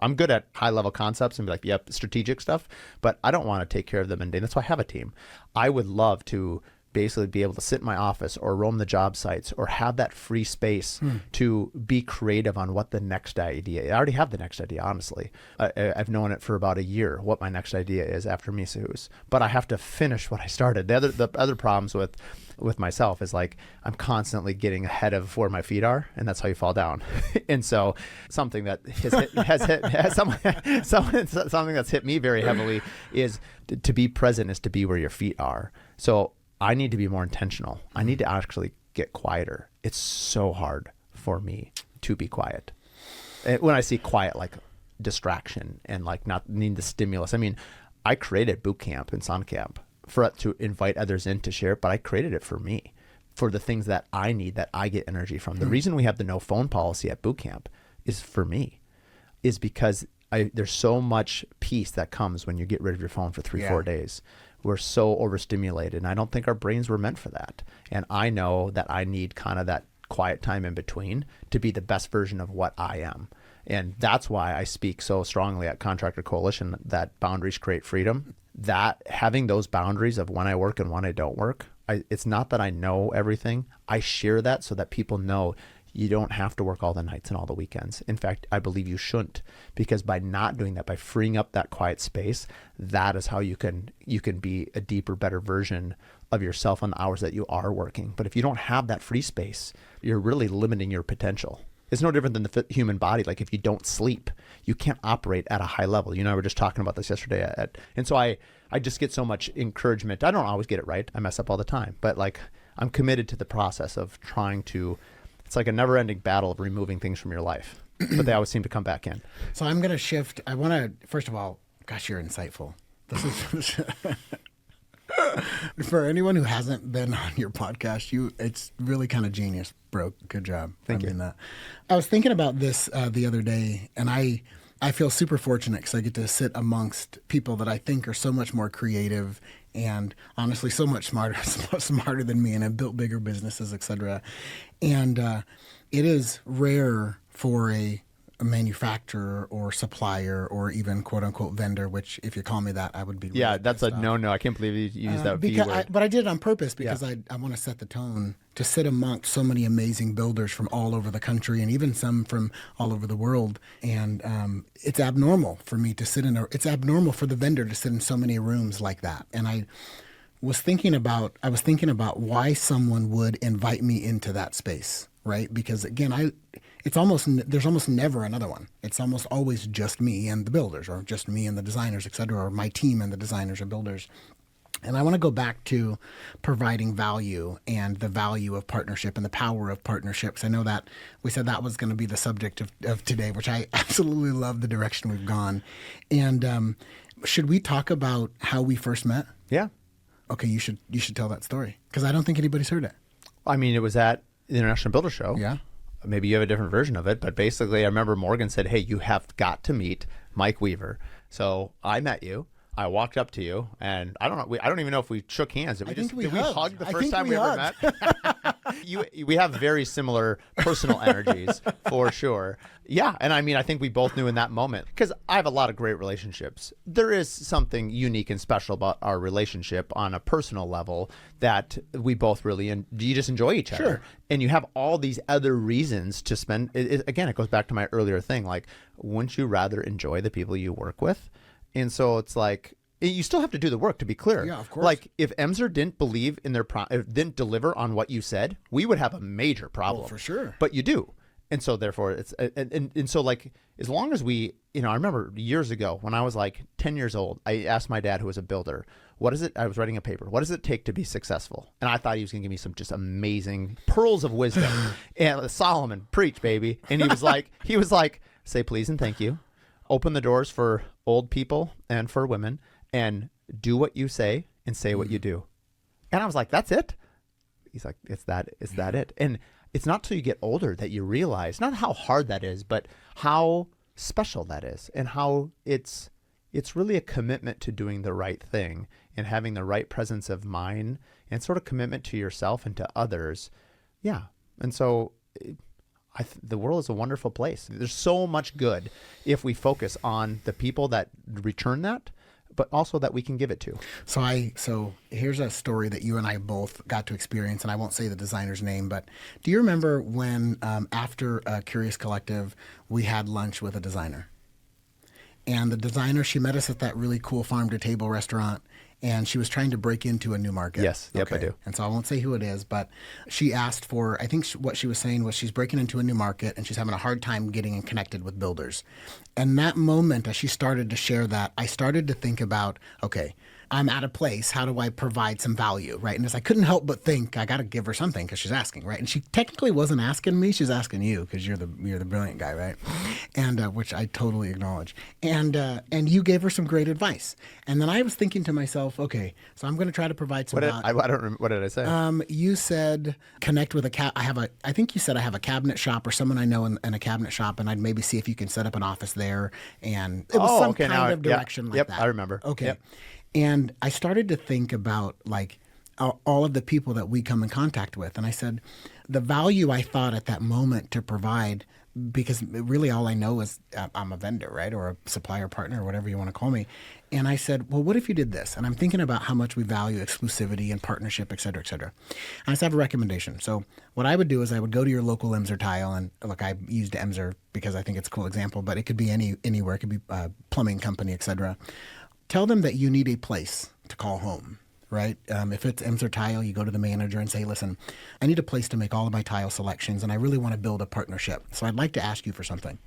I'm good at high level concepts and be like, yep, strategic stuff, but I don't want to take care of them in day. That's why I have a team. I would love to basically be able to sit in my office or roam the job sites or have that free space to be creative on what the next idea. I already have the next idea, honestly. I've known it for about a year, what my next idea is after Misahus, but I have to finish what I started. The other problems with myself is like I'm constantly getting ahead of where my feet are, and that's how you fall down. And so something that something that's hit me very heavily is to be present is to be where your feet are. So I need to be more intentional. I need to actually get quieter. It's so hard for me to be quiet. And when I see quiet, like distraction and like not needing the stimulus. I mean, I created boot camp and sun camp to invite others in to share, but I created it for me, for the things that I need, that I get energy from. The reason we have the no phone policy at boot camp is for me, is because there's so much peace that comes when you get rid of your phone for 3-4 days. We're so overstimulated, and I don't think our brains were meant for that. And I know that I need kind of that quiet time in between to be the best version of what I am. And that's why I speak so strongly at Contractor Coalition that boundaries create freedom. That having those boundaries of when I work and when I don't work, it's not that I know everything. I share that so that people know you don't have to work all the nights and all the weekends. In fact, I believe you shouldn't, because by not doing that, by freeing up that quiet space, that is how you can be a deeper, better version of yourself on the hours that you are working. But if you don't have that free space, you're really limiting your potential. It's no different than the human body. Like if you don't sleep, you can't operate at a high level. You and I were just talking about this yesterday. And so I I just get so much encouragement. I don't always get it right. I mess up all the time, but like I'm committed to the process of trying to, it's like a never ending battle of removing things from your life, but they always seem to come back in. So I'm going to shift. I want to, first of all, gosh, you're insightful. This is for anyone who hasn't been on your podcast, it's really kind of genius, bro. Good job. Thank you. I was thinking about this the other day, and I feel super fortunate because I get to sit amongst people that I think are so much more creative and honestly so much smarter than me, and have built bigger businesses, etc. And it is rare for a manufacturer or supplier or even quote unquote vendor, which if you call me that, I would be. Yeah, really that's a no. I can't believe you used that V word. But I did it on purpose because I want to set the tone to sit amongst so many amazing builders from all over the country and even some from all over the world. And it's abnormal for me to sit it's abnormal for the vendor to sit in so many rooms like that. And I was thinking about why someone would invite me into that space, right? Because again, there's almost never another one. It's almost always just me and the builders, or just me and the designers, et cetera, or my team and the designers or builders. And I want to go back to providing value and the value of partnership and the power of partnerships. I know that we said that was going to be the subject of today, which I absolutely love the direction we've gone. And should we talk about how we first met? Yeah. Okay, you should tell that story because I don't think anybody's heard it. I mean, it was at the International Builder Show. Yeah. Maybe you have a different version of it, but basically I remember Morgan said, hey, you have got to meet Mike Weaver. So I met you. I walked up to you, and I don't know. I don't even know if we shook hands. Did we hug the first time we ever met? We have very similar personal energies for sure. Yeah, and I mean, I think we both knew in that moment, because I have a lot of great relationships. There is something unique and special about our relationship on a personal level that we both really, and you just enjoy each other. Sure. And you have all these other reasons to spend. Again, it goes back to my earlier thing. Like, wouldn't you rather enjoy the people you work with? And so it's like, you still have to do the work, to be clear. Yeah, of course. Like, if Emser didn't believe in didn't deliver on what you said, we would have a major problem. Oh, for sure. But you do. And so therefore it's, and so like, as long as we, I remember years ago when I was like 10 years old, I asked my dad, who was a builder, I was writing a paper, what does it take to be successful? And I thought he was going to give me some just amazing pearls of wisdom. And Solomon, preach, baby. And he was like, say please and thank you. Open the doors for old people and for women, and do what you say and say what you do. And I was like, that's it? He's like, it's that it. And it's not till you get older that you realize not how hard that is, but how special that is, and how it's really a commitment to doing the right thing and having the right presence of mind and sort of commitment to yourself and to others. Yeah. And so the world is a wonderful place. There's so much good if we focus on the people that return that, but also that we can give it to. So here's a story that you and I both got to experience, and I won't say the designer's name, but do you remember when after Curious Collective, we had lunch with a designer? And the designer, she met us at that really cool farm-to-table restaurant, and she was trying to break into a new market. Yes, yep, okay. I do. And so I won't say who it is, but she asked for, I think what she was saying was she's breaking into a new market, and she's having a hard time getting connected with builders. And that moment, as she started to share that, I started to think about, okay, I'm at a place, how do I provide some value, right? And as I couldn't help but think, I got to give her something because she's asking, right? And she technically wasn't asking me, she's asking you because you're the brilliant guy, right? And which I totally acknowledge. And you gave her some great advice. And then I was thinking to myself, okay, so I'm going to try to provide some value. I don't remember, what did I say? You said connect with I think you said I have a cabinet shop or someone I know in a cabinet shop, and I'd maybe see if you can set up an office there. And it was some kind of direction like that. I remember. Okay. Yep. And I started to think about like all of the people that we come in contact with. And I said, the value I thought at that moment to provide, because really all I know is I'm a vendor, right? Or a supplier partner or whatever you want to call me. And I said, well, what if you did this? And I'm thinking about how much we value exclusivity and partnership, et cetera, et cetera. And I just have a recommendation. So what I would do is I would go to your local Emser Tile, and look, I used Emser because I think it's a cool example, but it could be anywhere. It could be a plumbing company, et cetera. Tell them that you need a place to call home, right? If it's Emser Tile, you go to the manager and say, listen, I need a place to make all of my tile selections, and I really want to build a partnership. So I'd like to ask you for something.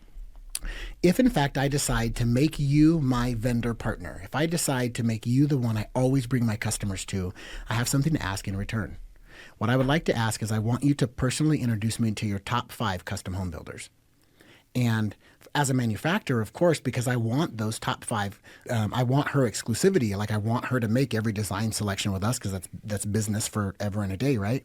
If in fact I decide to make you my vendor partner, if I decide to make you the one I always bring my customers to, I have something to ask in return. What I would like to ask is I want you to personally introduce me to your top 5 custom home builders. And as a manufacturer, of course, because I want those top 5, I want her exclusivity. Like I want her to make every design selection with us because that's business forever and a day, right?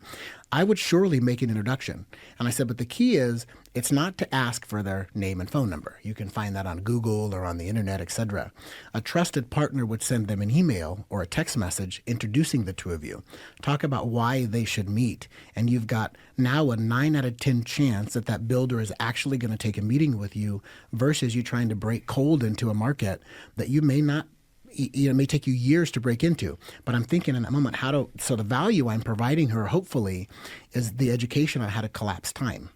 I would surely make an introduction. And I said, but the key is it's not to ask for their name and phone number. You can find that on Google or on the internet, etc. A trusted partner would send them an email or a text message introducing the two of you. Talk about why they should meet. And you've got now a 9 out of 10 chance that that builder is actually going to take a meeting with you versus you trying to break cold into a market that you may not, it may take you years to break into. But I'm thinking in that moment, so the value I'm providing her, hopefully, is the education on how to collapse time.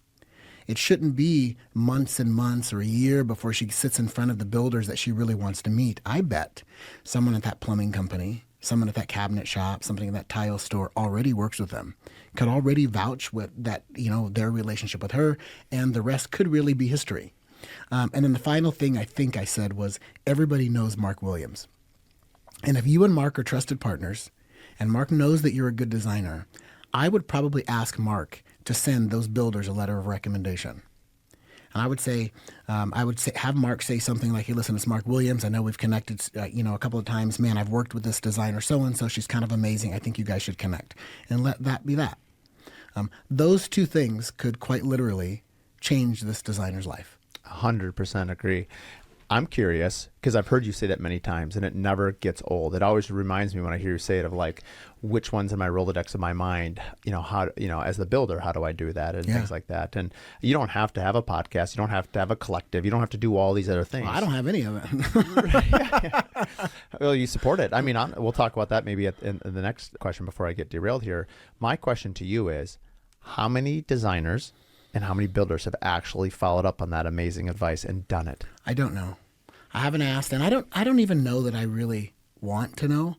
It shouldn't be months and months or a year before she sits in front of the builders that she really wants to meet. I bet someone at that plumbing company, someone at that cabinet shop, something in that tile store already works with them, could already vouch with that, their relationship with her, and the rest could really be history. And then the final thing I think I said was everybody knows Mark Williams. And if you and Mark are trusted partners, and Mark knows that you're a good designer, I would probably ask Mark to send those builders a letter of recommendation. And I would say, have Mark say something like, hey, listen, it's Mark Williams. I know we've connected, a couple of times. Man, I've worked with this designer so-and-so. She's kind of amazing. I think you guys should connect. And let that be that. Those two things could quite literally change this designer's life. 100% agree. I'm curious because I've heard you say that many times and it never gets old. It always reminds me when I hear you say it of like, which ones in my Rolodex of my mind, as the builder, how do I do that and things like that. And you don't have to have a podcast. You don't have to have a collective. You don't have to do all these other things. Well, I don't have any of it. Well, you support it. I mean, we'll talk about that maybe in the next question before I get derailed here. My question to you is how many designers and how many builders have actually followed up on that amazing advice and done it? I don't know. I haven't asked, and I don't even know that I really want to know.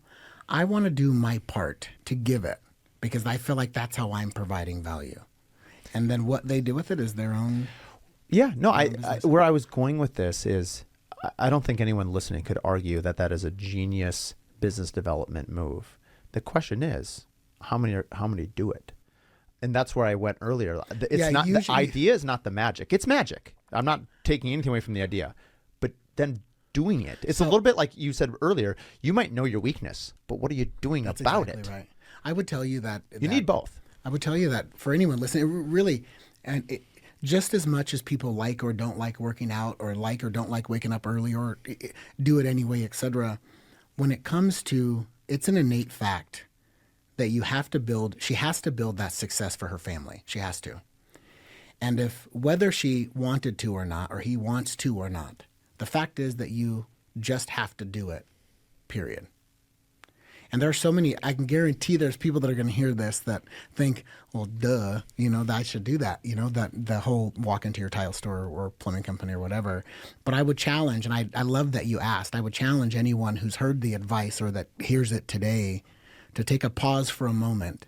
I want to do my part to give it because I feel like that's how I'm providing value. And then what they do with it is their own. Yeah, no, where I was going with this is I don't think anyone listening could argue that that is a genius business development move. The question is, how many do it? And that's where I went earlier. The idea is not the magic. It's magic. I'm not taking anything away from the idea, but then doing it. It's a little bit like you said earlier. You might know your weakness, but what are you doing about it? Right. I would tell you that you need both. I would tell you that for anyone listening, just as much as people like or don't like working out or like or don't like waking up early or do it anyway, etc. When it comes to, it's an innate fact that she has to build that success for her family. She has to. And whether she wanted to or not, or he wants to or not, the fact is that you just have to do it, period. And there are so many, I can guarantee there's people that are going to hear this that think, well, duh, that I should do that, that the whole walk into your tile store or plumbing company or whatever. But I would challenge, and I love that you asked, I would challenge anyone who's heard the advice or that hears it today to take a pause for a moment,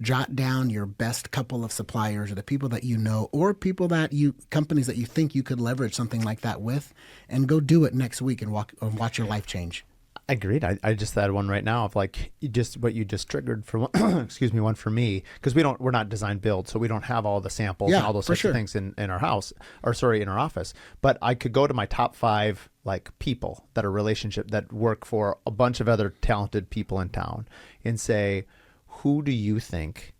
jot down your best couple of suppliers or the people that you know or companies that you think you could leverage something like that with, and go do it next week and watch your life change. Agreed. I just had one right now of like what you just triggered for one, one for me, because we're not design build, so we don't have all the samples and all those sorts of things in our house, in our office. But I could go to my top 5 like people that work for a bunch of other talented people in town and say, who do you think,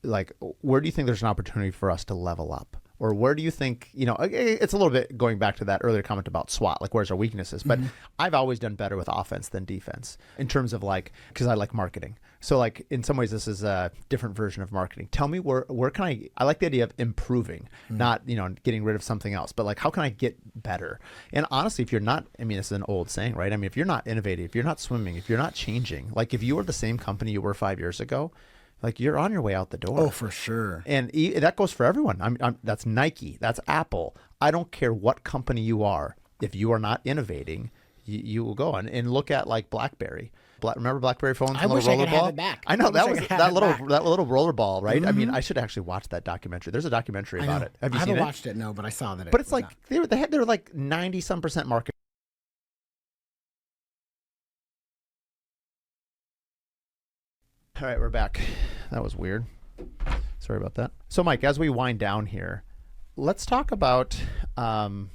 like, where do you think there's an opportunity for us to level up? Or where do you think, it's a little bit going back to that earlier comment about SWOT, like where's our weaknesses. But I've always done better with offense than defense in terms of because I like marketing. So like in some ways, this is a different version of marketing. Tell me where can I like the idea of improving, not, getting rid of something else, but like, how can I get better? And honestly, if you're not, this is an old saying, right? If you're not innovative, if you're not swimming, if you're not changing, like if you were the same company you were 5 years ago, like you're on your way out the door. Oh, for sure. And that goes for everyone. That's Nike. That's Apple. I don't care what company you are. If you are not innovating, you will go on. And look at like BlackBerry. remember BlackBerry phones? I The wish little I roller could ball. have it back. I know that was that little roller ball, right? I mean, Mm-hmm. I should actually watch that documentary. There's a documentary I about know. it. Have you I seen haven't it? watched it, no, but I saw that it But it's was like they're like 90% market. All right, we're back. That was weird. Sorry about that. So, Mike, as we wind down here, let's talk about. Let's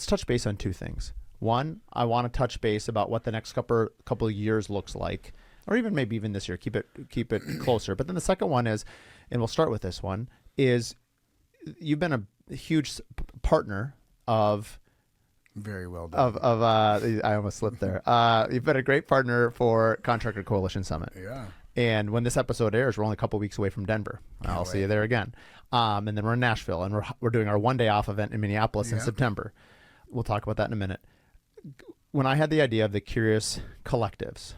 touch base on two things. One, I want to touch base about what the next couple of years looks like, or maybe even this year. Keep it closer. But then the second one is, and we'll start with this one, is you've been a huge partner of. Very well done. I almost slipped there. You've been a great partner for Contractor Coalition Summit. Yeah. And when this episode airs, we're only a couple weeks away from Denver. I'll see you there again. And then we're in Nashville, and we're doing our 1 day off event in Minneapolis in September. We'll talk about that in a minute. When I had the idea of the Curious Collectives,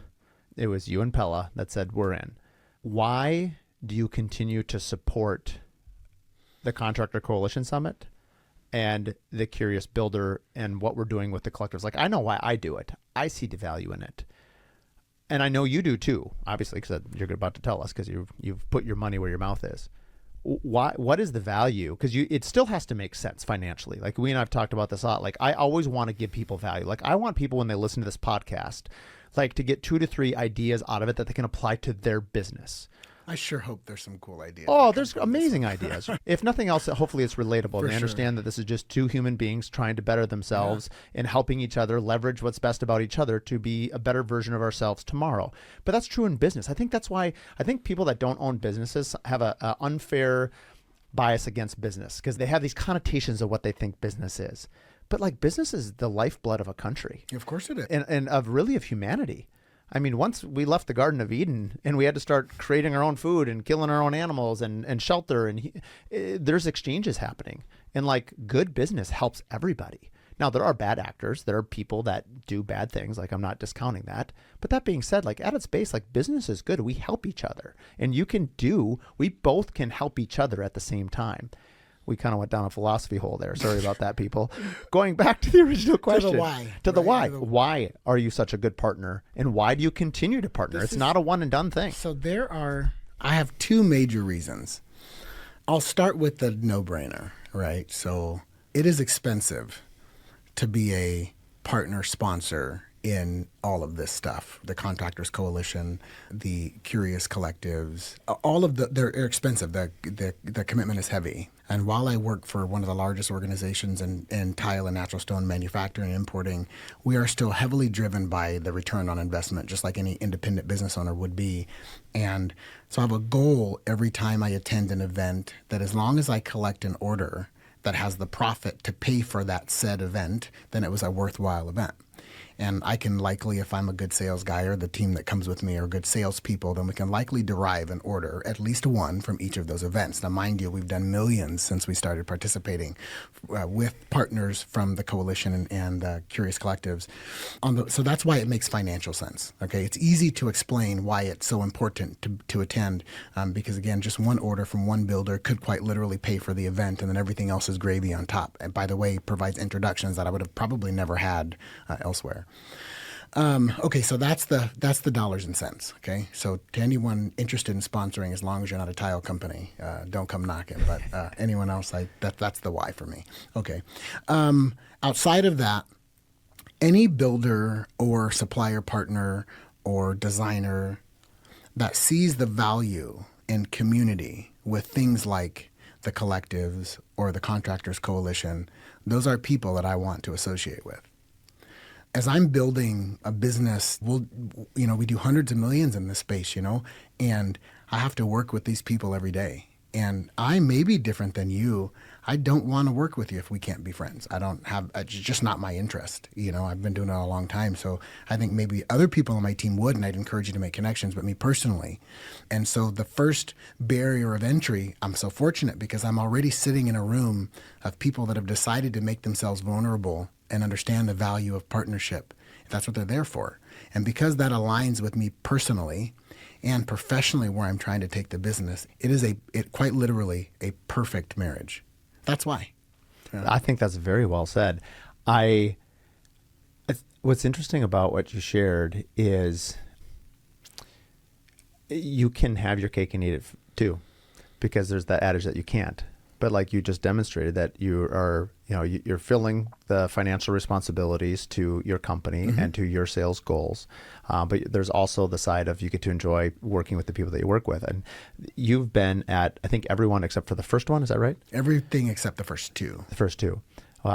it was you and Pella that said we're in. Why do you continue to support the Contractor Coalition Summit and the Curious Builder and what we're doing with the collectives? Like, I know why I do it. I see the value in it. And I know you do too, obviously, because you're about to tell us, because you've put your money where your mouth is. Why? What is the value? Because it still has to make sense financially. Like, we and I've talked about this a lot. Like, I always want to give people value. Like, I want people, when they listen to this podcast, like, to get 2 to 3 ideas out of it that they can apply to their business. I sure hope there's some cool ideas. Oh, there's amazing ideas. If nothing else, hopefully it's relatable. For And they understand that this is just 2 human beings trying to better themselves and helping each other leverage what's best about each other to be a better version of ourselves tomorrow. But that's true in business. I think that's why I think people that don't own businesses have a unfair bias against business, because they have these connotations of what they think business is. But like, business is the lifeblood of a country. Of course it is. And of humanity. I mean, once we left the Garden of Eden and we had to start creating our own food and killing our own animals and shelter, and there's exchanges happening. And like, good business helps everybody. Now, there are bad actors. There are people that do bad things. Like, I'm not discounting that. But that being said, like, at its base, like, business is good. We help each other. And we both can help each other at the same time. We kind of went down a philosophy hole there. Sorry about that, people. Going back to the original question. To the why. To the why. Why are you such a good partner? And why do you continue to partner? It's not a one and done thing. So I have 2 major reasons. I'll start with the no-brainer, right? So it is expensive to be a partner sponsor in all of this stuff. The Contractors Coalition, the Curious Collectives, all of they're expensive. The commitment is heavy. And while I work for one of the largest organizations in tile and natural stone manufacturing and importing, we are still heavily driven by the return on investment, just like any independent business owner would be. And so I have a goal every time I attend an event that as long as I collect an order that has the profit to pay for that said event, then it was a worthwhile event. And I can likely, if I'm a good sales guy or the team that comes with me are good salespeople, then we can likely derive an order, at least one, from each of those events. Now, mind you, we've done millions since we started participating with partners from the coalition and Curious Collectives. So that's why it makes financial sense. Okay, it's easy to explain why it's so important to attend, because again, just one order from one builder could quite literally pay for the event, and then everything else is gravy on top. And by the way, provides introductions that I would have probably never had elsewhere. Okay, so that's the dollars and cents. Okay, so to anyone interested in sponsoring, as long as you're not a tile company, don't come knocking. But anyone else, that's the why for me. Okay, outside of that, any builder or supplier partner or designer that sees the value in community with things like the collectives or the Contractors Coalition, those are people that I want to associate with. As I'm building a business, we do hundreds of millions in this space, and I have to work with these people every day. And I may be different than you. I don't want to work with you if we can't be friends. It's just not my interest. I've been doing it a long time. So I think maybe other people on my team would, and I'd encourage you to make connections, but me personally. And so the first barrier of entry, I'm so fortunate because I'm already sitting in a room of people that have decided to make themselves vulnerable and understand the value of partnership. That's what they're there for. And because that aligns with me personally and professionally where I'm trying to take the business, it is quite literally a perfect marriage. That's why. I think that's very well said. I What's interesting about what you shared is you can have your cake and eat it too, because there's that adage that you can't. But like you just demonstrated that you are, you're filling the financial responsibilities to your company and to your sales goals. But there's also the side of you get to enjoy working with the people that you work with. And you've been at, I think, everyone except for the first one. Is that right? Everything except the first two. The first two,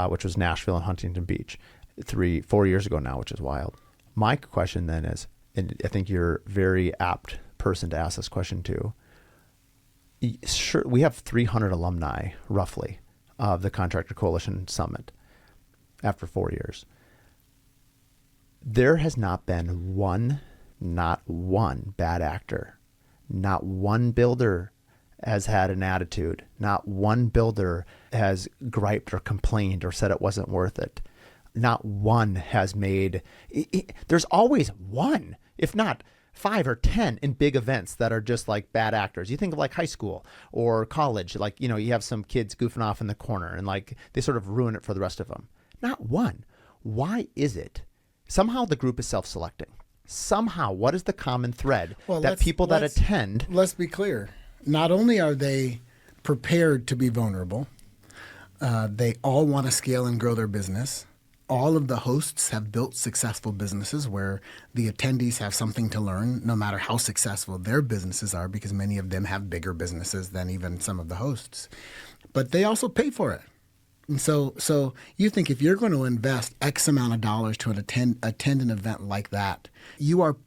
which was Nashville and Huntington Beach 4 years ago now, which is wild. My question then is, and I think you're a very apt person to ask this question too. Sure, we have 300 alumni roughly of the Contractor Coalition Summit after 4 years. There has not been not one bad actor. Not one builder has had an attitude. Not one builder has griped or complained or said it wasn't worth it. Not one has made there's always one, if not 5 or 10 in big events that are just like bad actors. You think of like high school or college, like, you have some kids goofing off in the corner and like they sort of ruin it for the rest of them. Not one. Why is it? Somehow the group is self-selecting. Somehow, what is the common thread that people that attend? Let's be clear. Not only are they prepared to be vulnerable, they all want to scale and grow their business. All of the hosts have built successful businesses where the attendees have something to learn, no matter how successful their businesses are, because many of them have bigger businesses than even some of the hosts. But they also pay for it. And so you think if you're going to invest X amount of dollars to attend an event like that, you are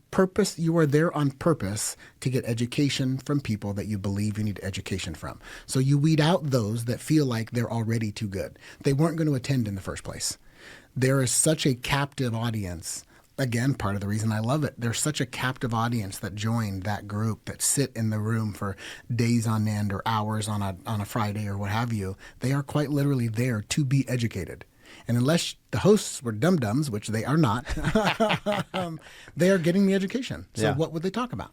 there on purpose to get education from people that you believe you need education from. So you weed out those that feel like they're already too good. They weren't going to attend in the first place. There is such a captive audience. Again, part of the reason I love it. There's such a captive audience that joined that group, that sit in the room for days on end or hours on a Friday or what have you. They are quite literally there to be educated. And unless the hosts were dum-dums, which they are not, they are getting the education. So what would they talk about?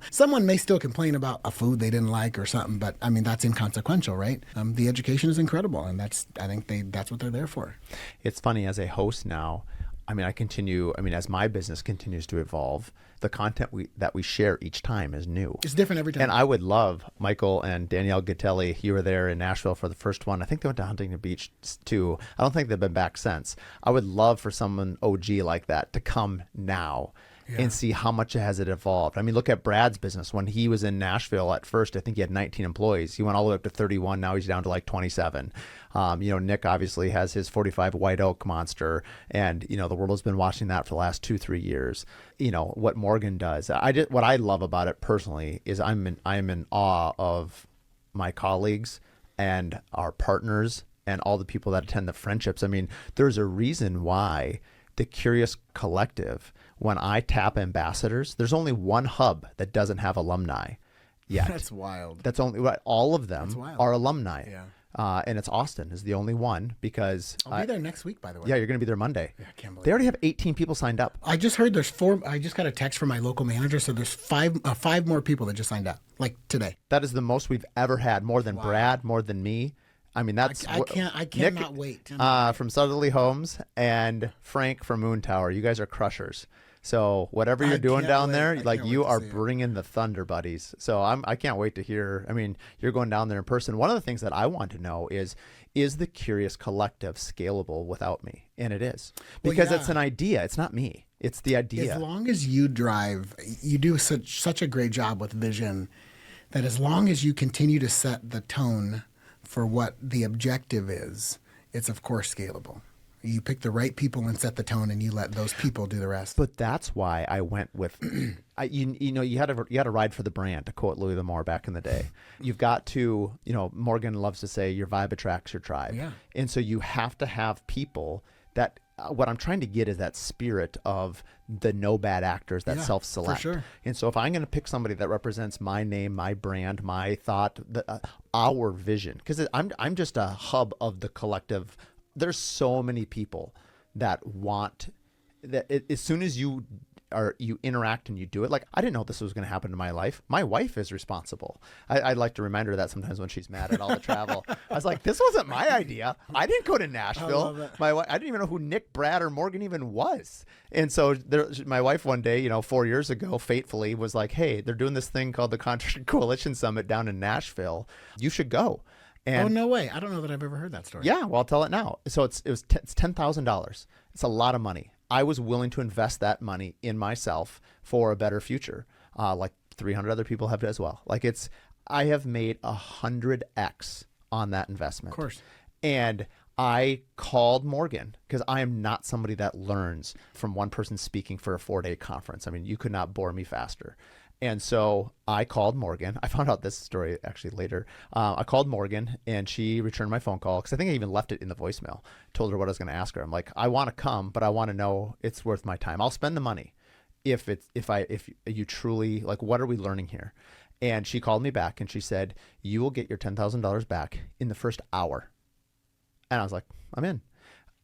Someone may still complain about a food they didn't like or something, but I mean, that's inconsequential, right? The education is incredible. And I think that's what they're there for. It's funny, as a host now, as my business continues to evolve, the content that we share each time is new. It's different every time. And I would love, Michael and Danielle Gatelli, you were there in Nashville for the first one. I think they went to Huntington Beach too. I don't think they've been back since. I would love for someone OG like that to come now and see how much has it evolved. I mean, look at Brad's business. When he was in Nashville at first, I think he had 19 employees. He went all the way up to 31. Now he's down to like 27. Nick obviously has his 45 White Oak monster, and the world has been watching that for the last 2-3 years. What Morgan does. What I love about it personally is I'm in awe of my colleagues and our partners and all the people that attend the friendships. I mean, there's a reason why the Curious Collective, when I tap ambassadors, there's only one hub that doesn't have alumni yet. That's wild. That's only all of them are alumni. Yeah. And it's Austin is the only one, because I'll be there next week, by the way. Yeah, you're going to be there Monday. Yeah, I can't believe they already have 18 people signed up. I just heard there's 4. I just got a text from my local manager, so there's five more people that just signed up, like today. That is the most we've ever had, more than Brad, more than me. I mean, that's I cannot wait. From Southerly Homes and Frank from Moon Tower. You guys are crushers. So whatever you're doing down there, like, you are bringing the thunder, buddies. So I can't wait to hear. I mean, you're going down there in person. One of the things that I want to know is the Curious Collective scalable without me? And it is, because it's an idea. It's not me. It's the idea. As long as you drive, you do such a great job with vision that as long as you continue to set the tone for what the objective is, it's of course scalable. You pick the right people and set the tone, and you let those people do the rest. But that's why I went with, you had to ride for the brand, to quote Louis L'Amour back in the day. You've got to, Morgan loves to say, your vibe attracts your tribe. Yeah. And so you have to have people that, what I'm trying to get is that spirit of the no bad actors that self-select. For sure. And so if I'm going to pick somebody that represents my name, my brand, my thought, our vision, because I'm just a hub of the collective. There's so many people that want that as soon as you you interact and you do it. Like, I didn't know this was going to happen in my life. My wife is responsible. I like to remind her that sometimes when she's mad at all the travel. I was like, this wasn't my idea. I didn't go to Nashville. I didn't even know who Nick, Brad, or Morgan even was. And so my wife one day, 4 years ago, fatefully was like, hey, they're doing this thing called the Contractor Coalition Summit down in Nashville. You should go. And, oh, no way. I don't know that I've ever heard that story. Yeah, well, I'll tell it now. So it's $10,000. It's a lot of money. I was willing to invest that money in myself for a better future. Like 300 other people have as well. Like I have made 100x on that investment. Of course. And I called Morgan because I am not somebody that learns from one person speaking for a 4-day conference. I mean, you could not bore me faster. And so I called Morgan. I found out this story actually later. I called Morgan and she returned my phone call because I think I even left it in the voicemail. Told her what I was going to ask her. I'm like, I want to come, but I want to know it's worth my time. I'll spend the money if you truly, like, what are we learning here? And she called me back and she said, you will get your $10,000 back in the first hour. And I was like, I'm in.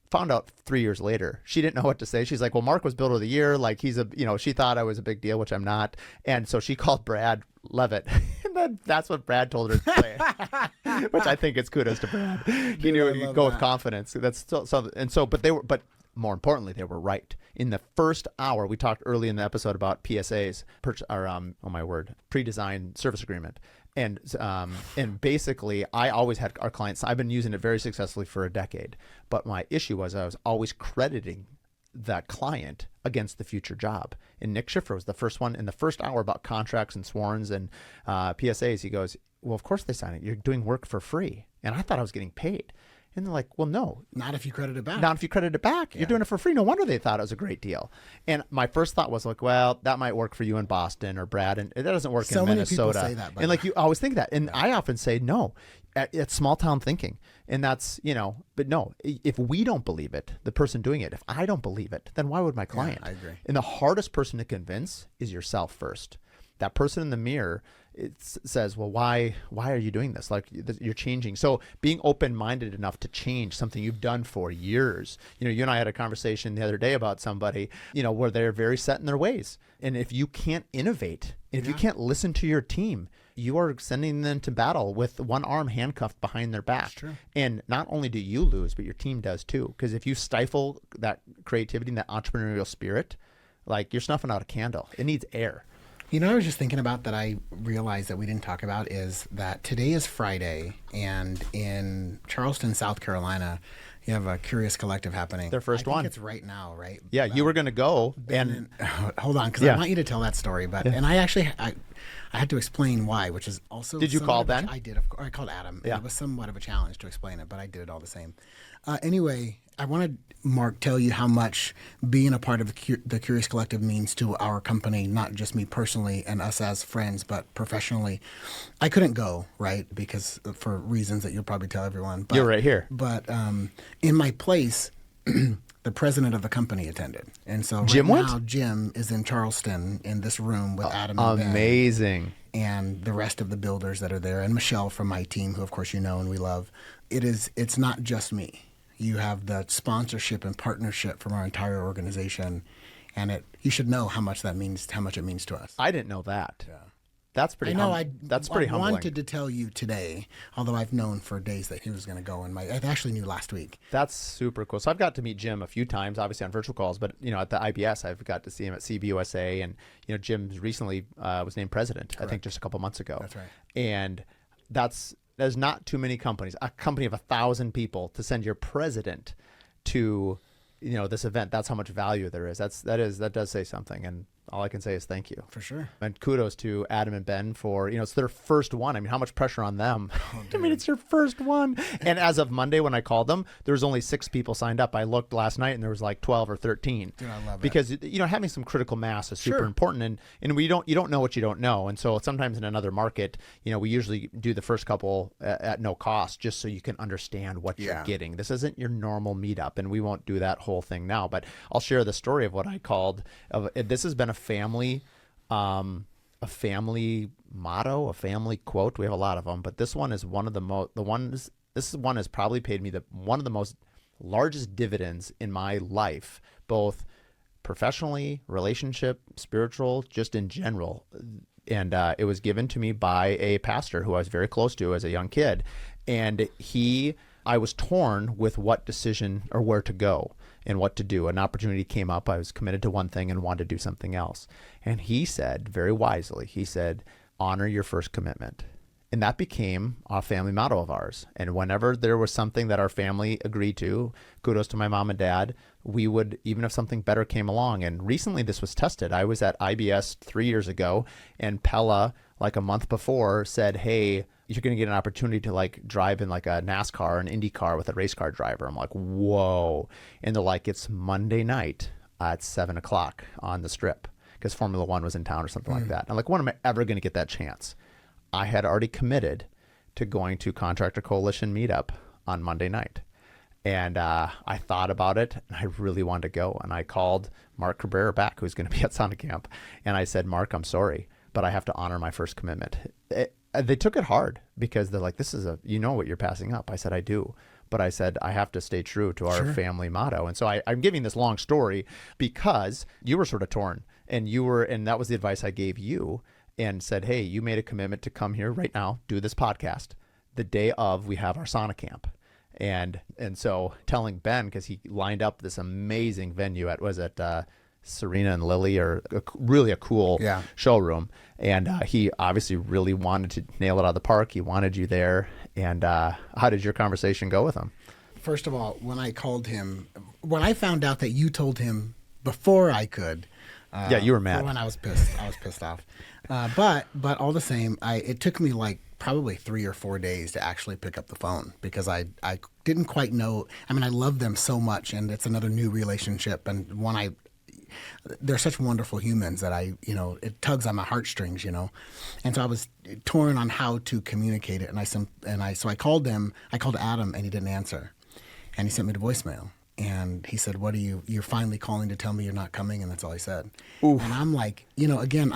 Found out 3 years later, she didn't know what to say. She's like, well, Mark was Builder of the Year. Like, she thought I was a big deal, which I'm not. And so she called Brad Levitt. And then that's what Brad told her to say, which I think is kudos to Brad. He knew he'd go with confidence. That's but more importantly, they were right. In the first hour, we talked early in the episode about PSAs, pre-designed service agreement. And basically, I always had our clients. I've been using it very successfully for a decade. But my issue was I was always crediting that client against the future job. And Nick Schiffer was the first one in the first hour about contracts and sworns and PSAs. He goes, well, of course they sign it. You're doing work for free. And I thought I was getting paid. And they're like, well, no. Not if you credit it back. Not if you credit it back. Yeah. You're doing it for free. No wonder they thought it was a great deal. And my first thought was like, well, that might work for you in Boston or Brad. And that doesn't work in Minnesota. So many people say that. And like, you always think that. And I often say, no, it's small town thinking. And that's, but no, if we don't believe it, the person doing it, if I don't believe it, then why would my client? Yeah, I agree. And the hardest person to convince is yourself first. That person in the mirror, it says, well, why are you doing this? Like, you're changing. So being open-minded enough to change something you've done for years. You and I had a conversation the other day about somebody, where they're very set in their ways. And if you can't innovate, if you can't listen to your team, you are sending them to battle with one arm handcuffed behind their back. That's true. And not only do you lose, but your team does too. Because if you stifle that creativity and that entrepreneurial spirit, like, you're snuffing out a candle. It needs air. I was just thinking about that I realized that we didn't talk about is that today is Friday, and in Charleston, South Carolina, you have a Curious Collective happening. Their first one. I think it's right now, right? Yeah, you were going to go. Hold on, because I want you to tell that story. But and I actually I had to explain why, which is also. Did you call Ben? I did. Of course, I called Adam. Yeah. It was somewhat of a challenge to explain it, but I did it all the same. Anyway, I want to, Mark, tell you how much being a part of the Curious Collective means to our company, not just me personally and us as friends, but professionally. I couldn't go, right, because for reasons that you'll probably tell everyone. But, you're right here. But in my place, the president of the company attended. And so Jim now Jim is in Charleston in this room with Adam and Ben. Amazing. And the rest of the builders that are there, and Michelle from my team, who of course you know and we love. It's not just me. You have the sponsorship and partnership from our entire organization, and you should know how much it means to us. I didn't know that. Yeah. That's pretty. That's pretty humbling. I wanted to tell you today, although I've known for days that he was going to go, and I actually knew last week. That's super cool. So I've got to meet Jim a few times, obviously on virtual calls, but at the IBS, I've got to see him at CBUSA, and Jim recently was named president. Correct. I think just a couple months ago. That's right. And there's not too many companies, a company of 1,000 people, to send your president to, this event. That's how much value there is. That does say something. And all I can say is thank you. For sure. And kudos to Adam and Ben for, it's their first one. I mean, how much pressure on them? Oh, I mean, it's your first one. And as of Monday, when I called them, there was only 6 people signed up. I looked last night and there was like 12 or 13. Dude, I love it. Because, having some critical mass is super important. And you don't know what you don't know. And so sometimes in another market, we usually do the first couple at no cost, just so you can understand what you're getting. This isn't your normal meetup, and we won't do that whole thing now. But I'll share the story of what I called. This has been a family motto, a family quote. We have a lot of them, but this one is one of this one has probably paid me one of the most largest dividends in my life, both professionally, relationship, spiritual, just in general. And it was given to me by a pastor who I was very close to as a young kid. And I was torn with what decision or where to go and what to do. An opportunity came up. I was committed to one thing and wanted to do something else. And he said, very wisely, he said, honor your first commitment. And that became a family motto of ours. And whenever there was something that our family agreed to, kudos to my mom and dad, we would, even if something better came along. And recently this was tested. I was at IBS 3 years ago, and Pella, like a month before, said, hey, you're going to get an opportunity to like drive in like a NASCAR, an Indy car with a race car driver. I'm like, whoa. And they're like, it's Monday night at 7:00 on the strip, because Formula One was in town or something like that. I'm like, when am I ever going to get that chance? I had already committed to going to Contractor Coalition meetup on Monday night. And I thought about it, and I really wanted to go. And I called Mark Cabrera back, who's going to be at Sonic Camp. And I said, Mark, I'm sorry, but I have to honor my first commitment. They took it hard because they're like, this is you know what you're passing up. I said, I do. But I said, I have to stay true to our family motto. And so I'm giving this long story because you were sort of torn, and that was the advice I gave you, and said, hey, you made a commitment to come here right now, do this podcast the day of we have our Sonic Camp. And so telling Ben, because he lined up this amazing venue at Serena and Lily, or really a cool showroom. And he obviously really wanted to nail it out of the park. He wanted you there. And how did your conversation go with him? First of all, when I called him, when I found out that you told him before I could. Yeah, you were mad. When I was pissed. I was pissed off. But all the same, it took me like probably 3 or 4 days to actually pick up the phone, because I didn't quite know. I mean, I love them so much, and it's another new relationship, and they're such wonderful humans that it tugs on my heartstrings, and so I was torn on how to communicate it, so I called him. I called Adam, and he didn't answer, and he sent me the voicemail. And he said, you're finally calling to tell me you're not coming? And that's all he said. Oof. And I'm like, again,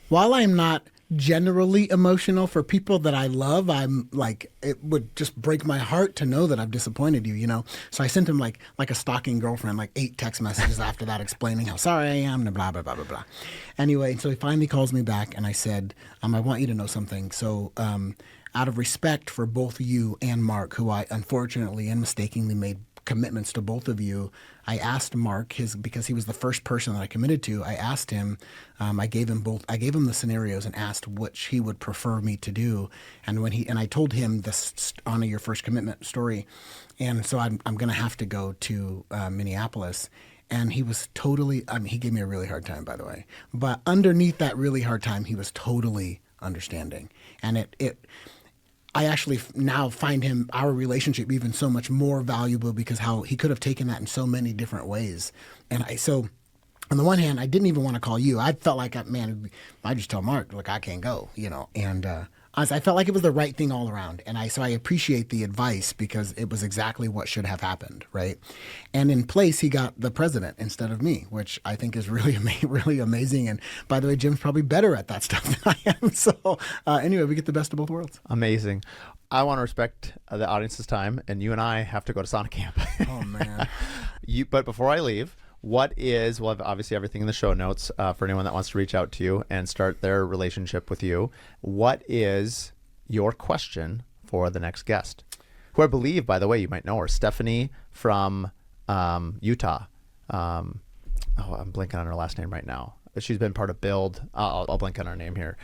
while I'm not generally emotional for people that I love, I'm like, it would just break my heart to know that I've disappointed you, So I sent him like a stalking girlfriend, like 8 text messages after that explaining how sorry I am and blah, blah, blah, blah, blah. Anyway, so he finally calls me back, and I said, I want you to know something. So out of respect for both you and Mark, who I unfortunately and mistakenly made commitments to both of you, I asked Mark because he was the first person that I committed to. I asked him, I gave him the scenarios and asked which he would prefer me to do. And I told him this honor your first commitment story. And so I'm going to have to go to Minneapolis. And he was totally, he gave me a really hard time, by the way, but underneath that really hard time, he was totally understanding. And I actually now find our relationship even so much more valuable, because how he could have taken that in so many different ways. And so on the one hand, I didn't even want to call you. I felt like, I just tell Mark, look, I can't go, and I felt like it was the right thing all around. And so I appreciate the advice, because it was exactly what should have happened, right? And in place, he got the president instead of me, which I think is really, really amazing. And by the way, Jim's probably better at that stuff than I am. So anyway, we get the best of both worlds. Amazing. I want to respect the audience's time, and you and I have to go to Sonic Camp. Oh, man. But before I leave, we'll have obviously everything in the show notes for anyone that wants to reach out to you and start their relationship with you. What is your question for the next guest? Who I believe, by the way, you might know her, Stephanie from Utah. I'm blanking on her last name right now. She's been part of Build. I'll blank on her name here.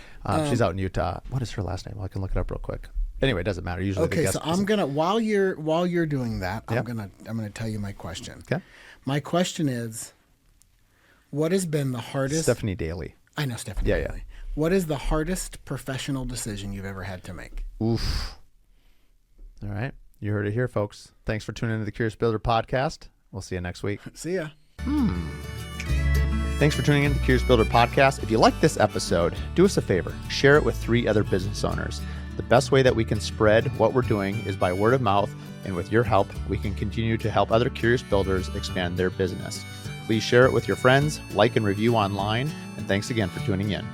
She's out in Utah. What is her last name? Well, I can look it up real quick. Anyway, it doesn't matter. Usually the guest. So I'm gonna while you're doing that, I'm gonna tell you my question. Okay. My question is, what has been the hardest? Stephanie Daly. I know Stephanie Daly. Yeah. What is the hardest professional decision you've ever had to make? Oof. All right. You heard it here, folks. Thanks for tuning into the Curious Builder podcast. We'll see you next week. See ya. Thanks for tuning in to the Curious Builder podcast. If you like this episode, do us a favor. Share it with 3 other business owners. The best way that we can spread what we're doing is by word of mouth, and with your help, we can continue to help other curious builders expand their business. Please share it with your friends, like and review online, and thanks again for tuning in.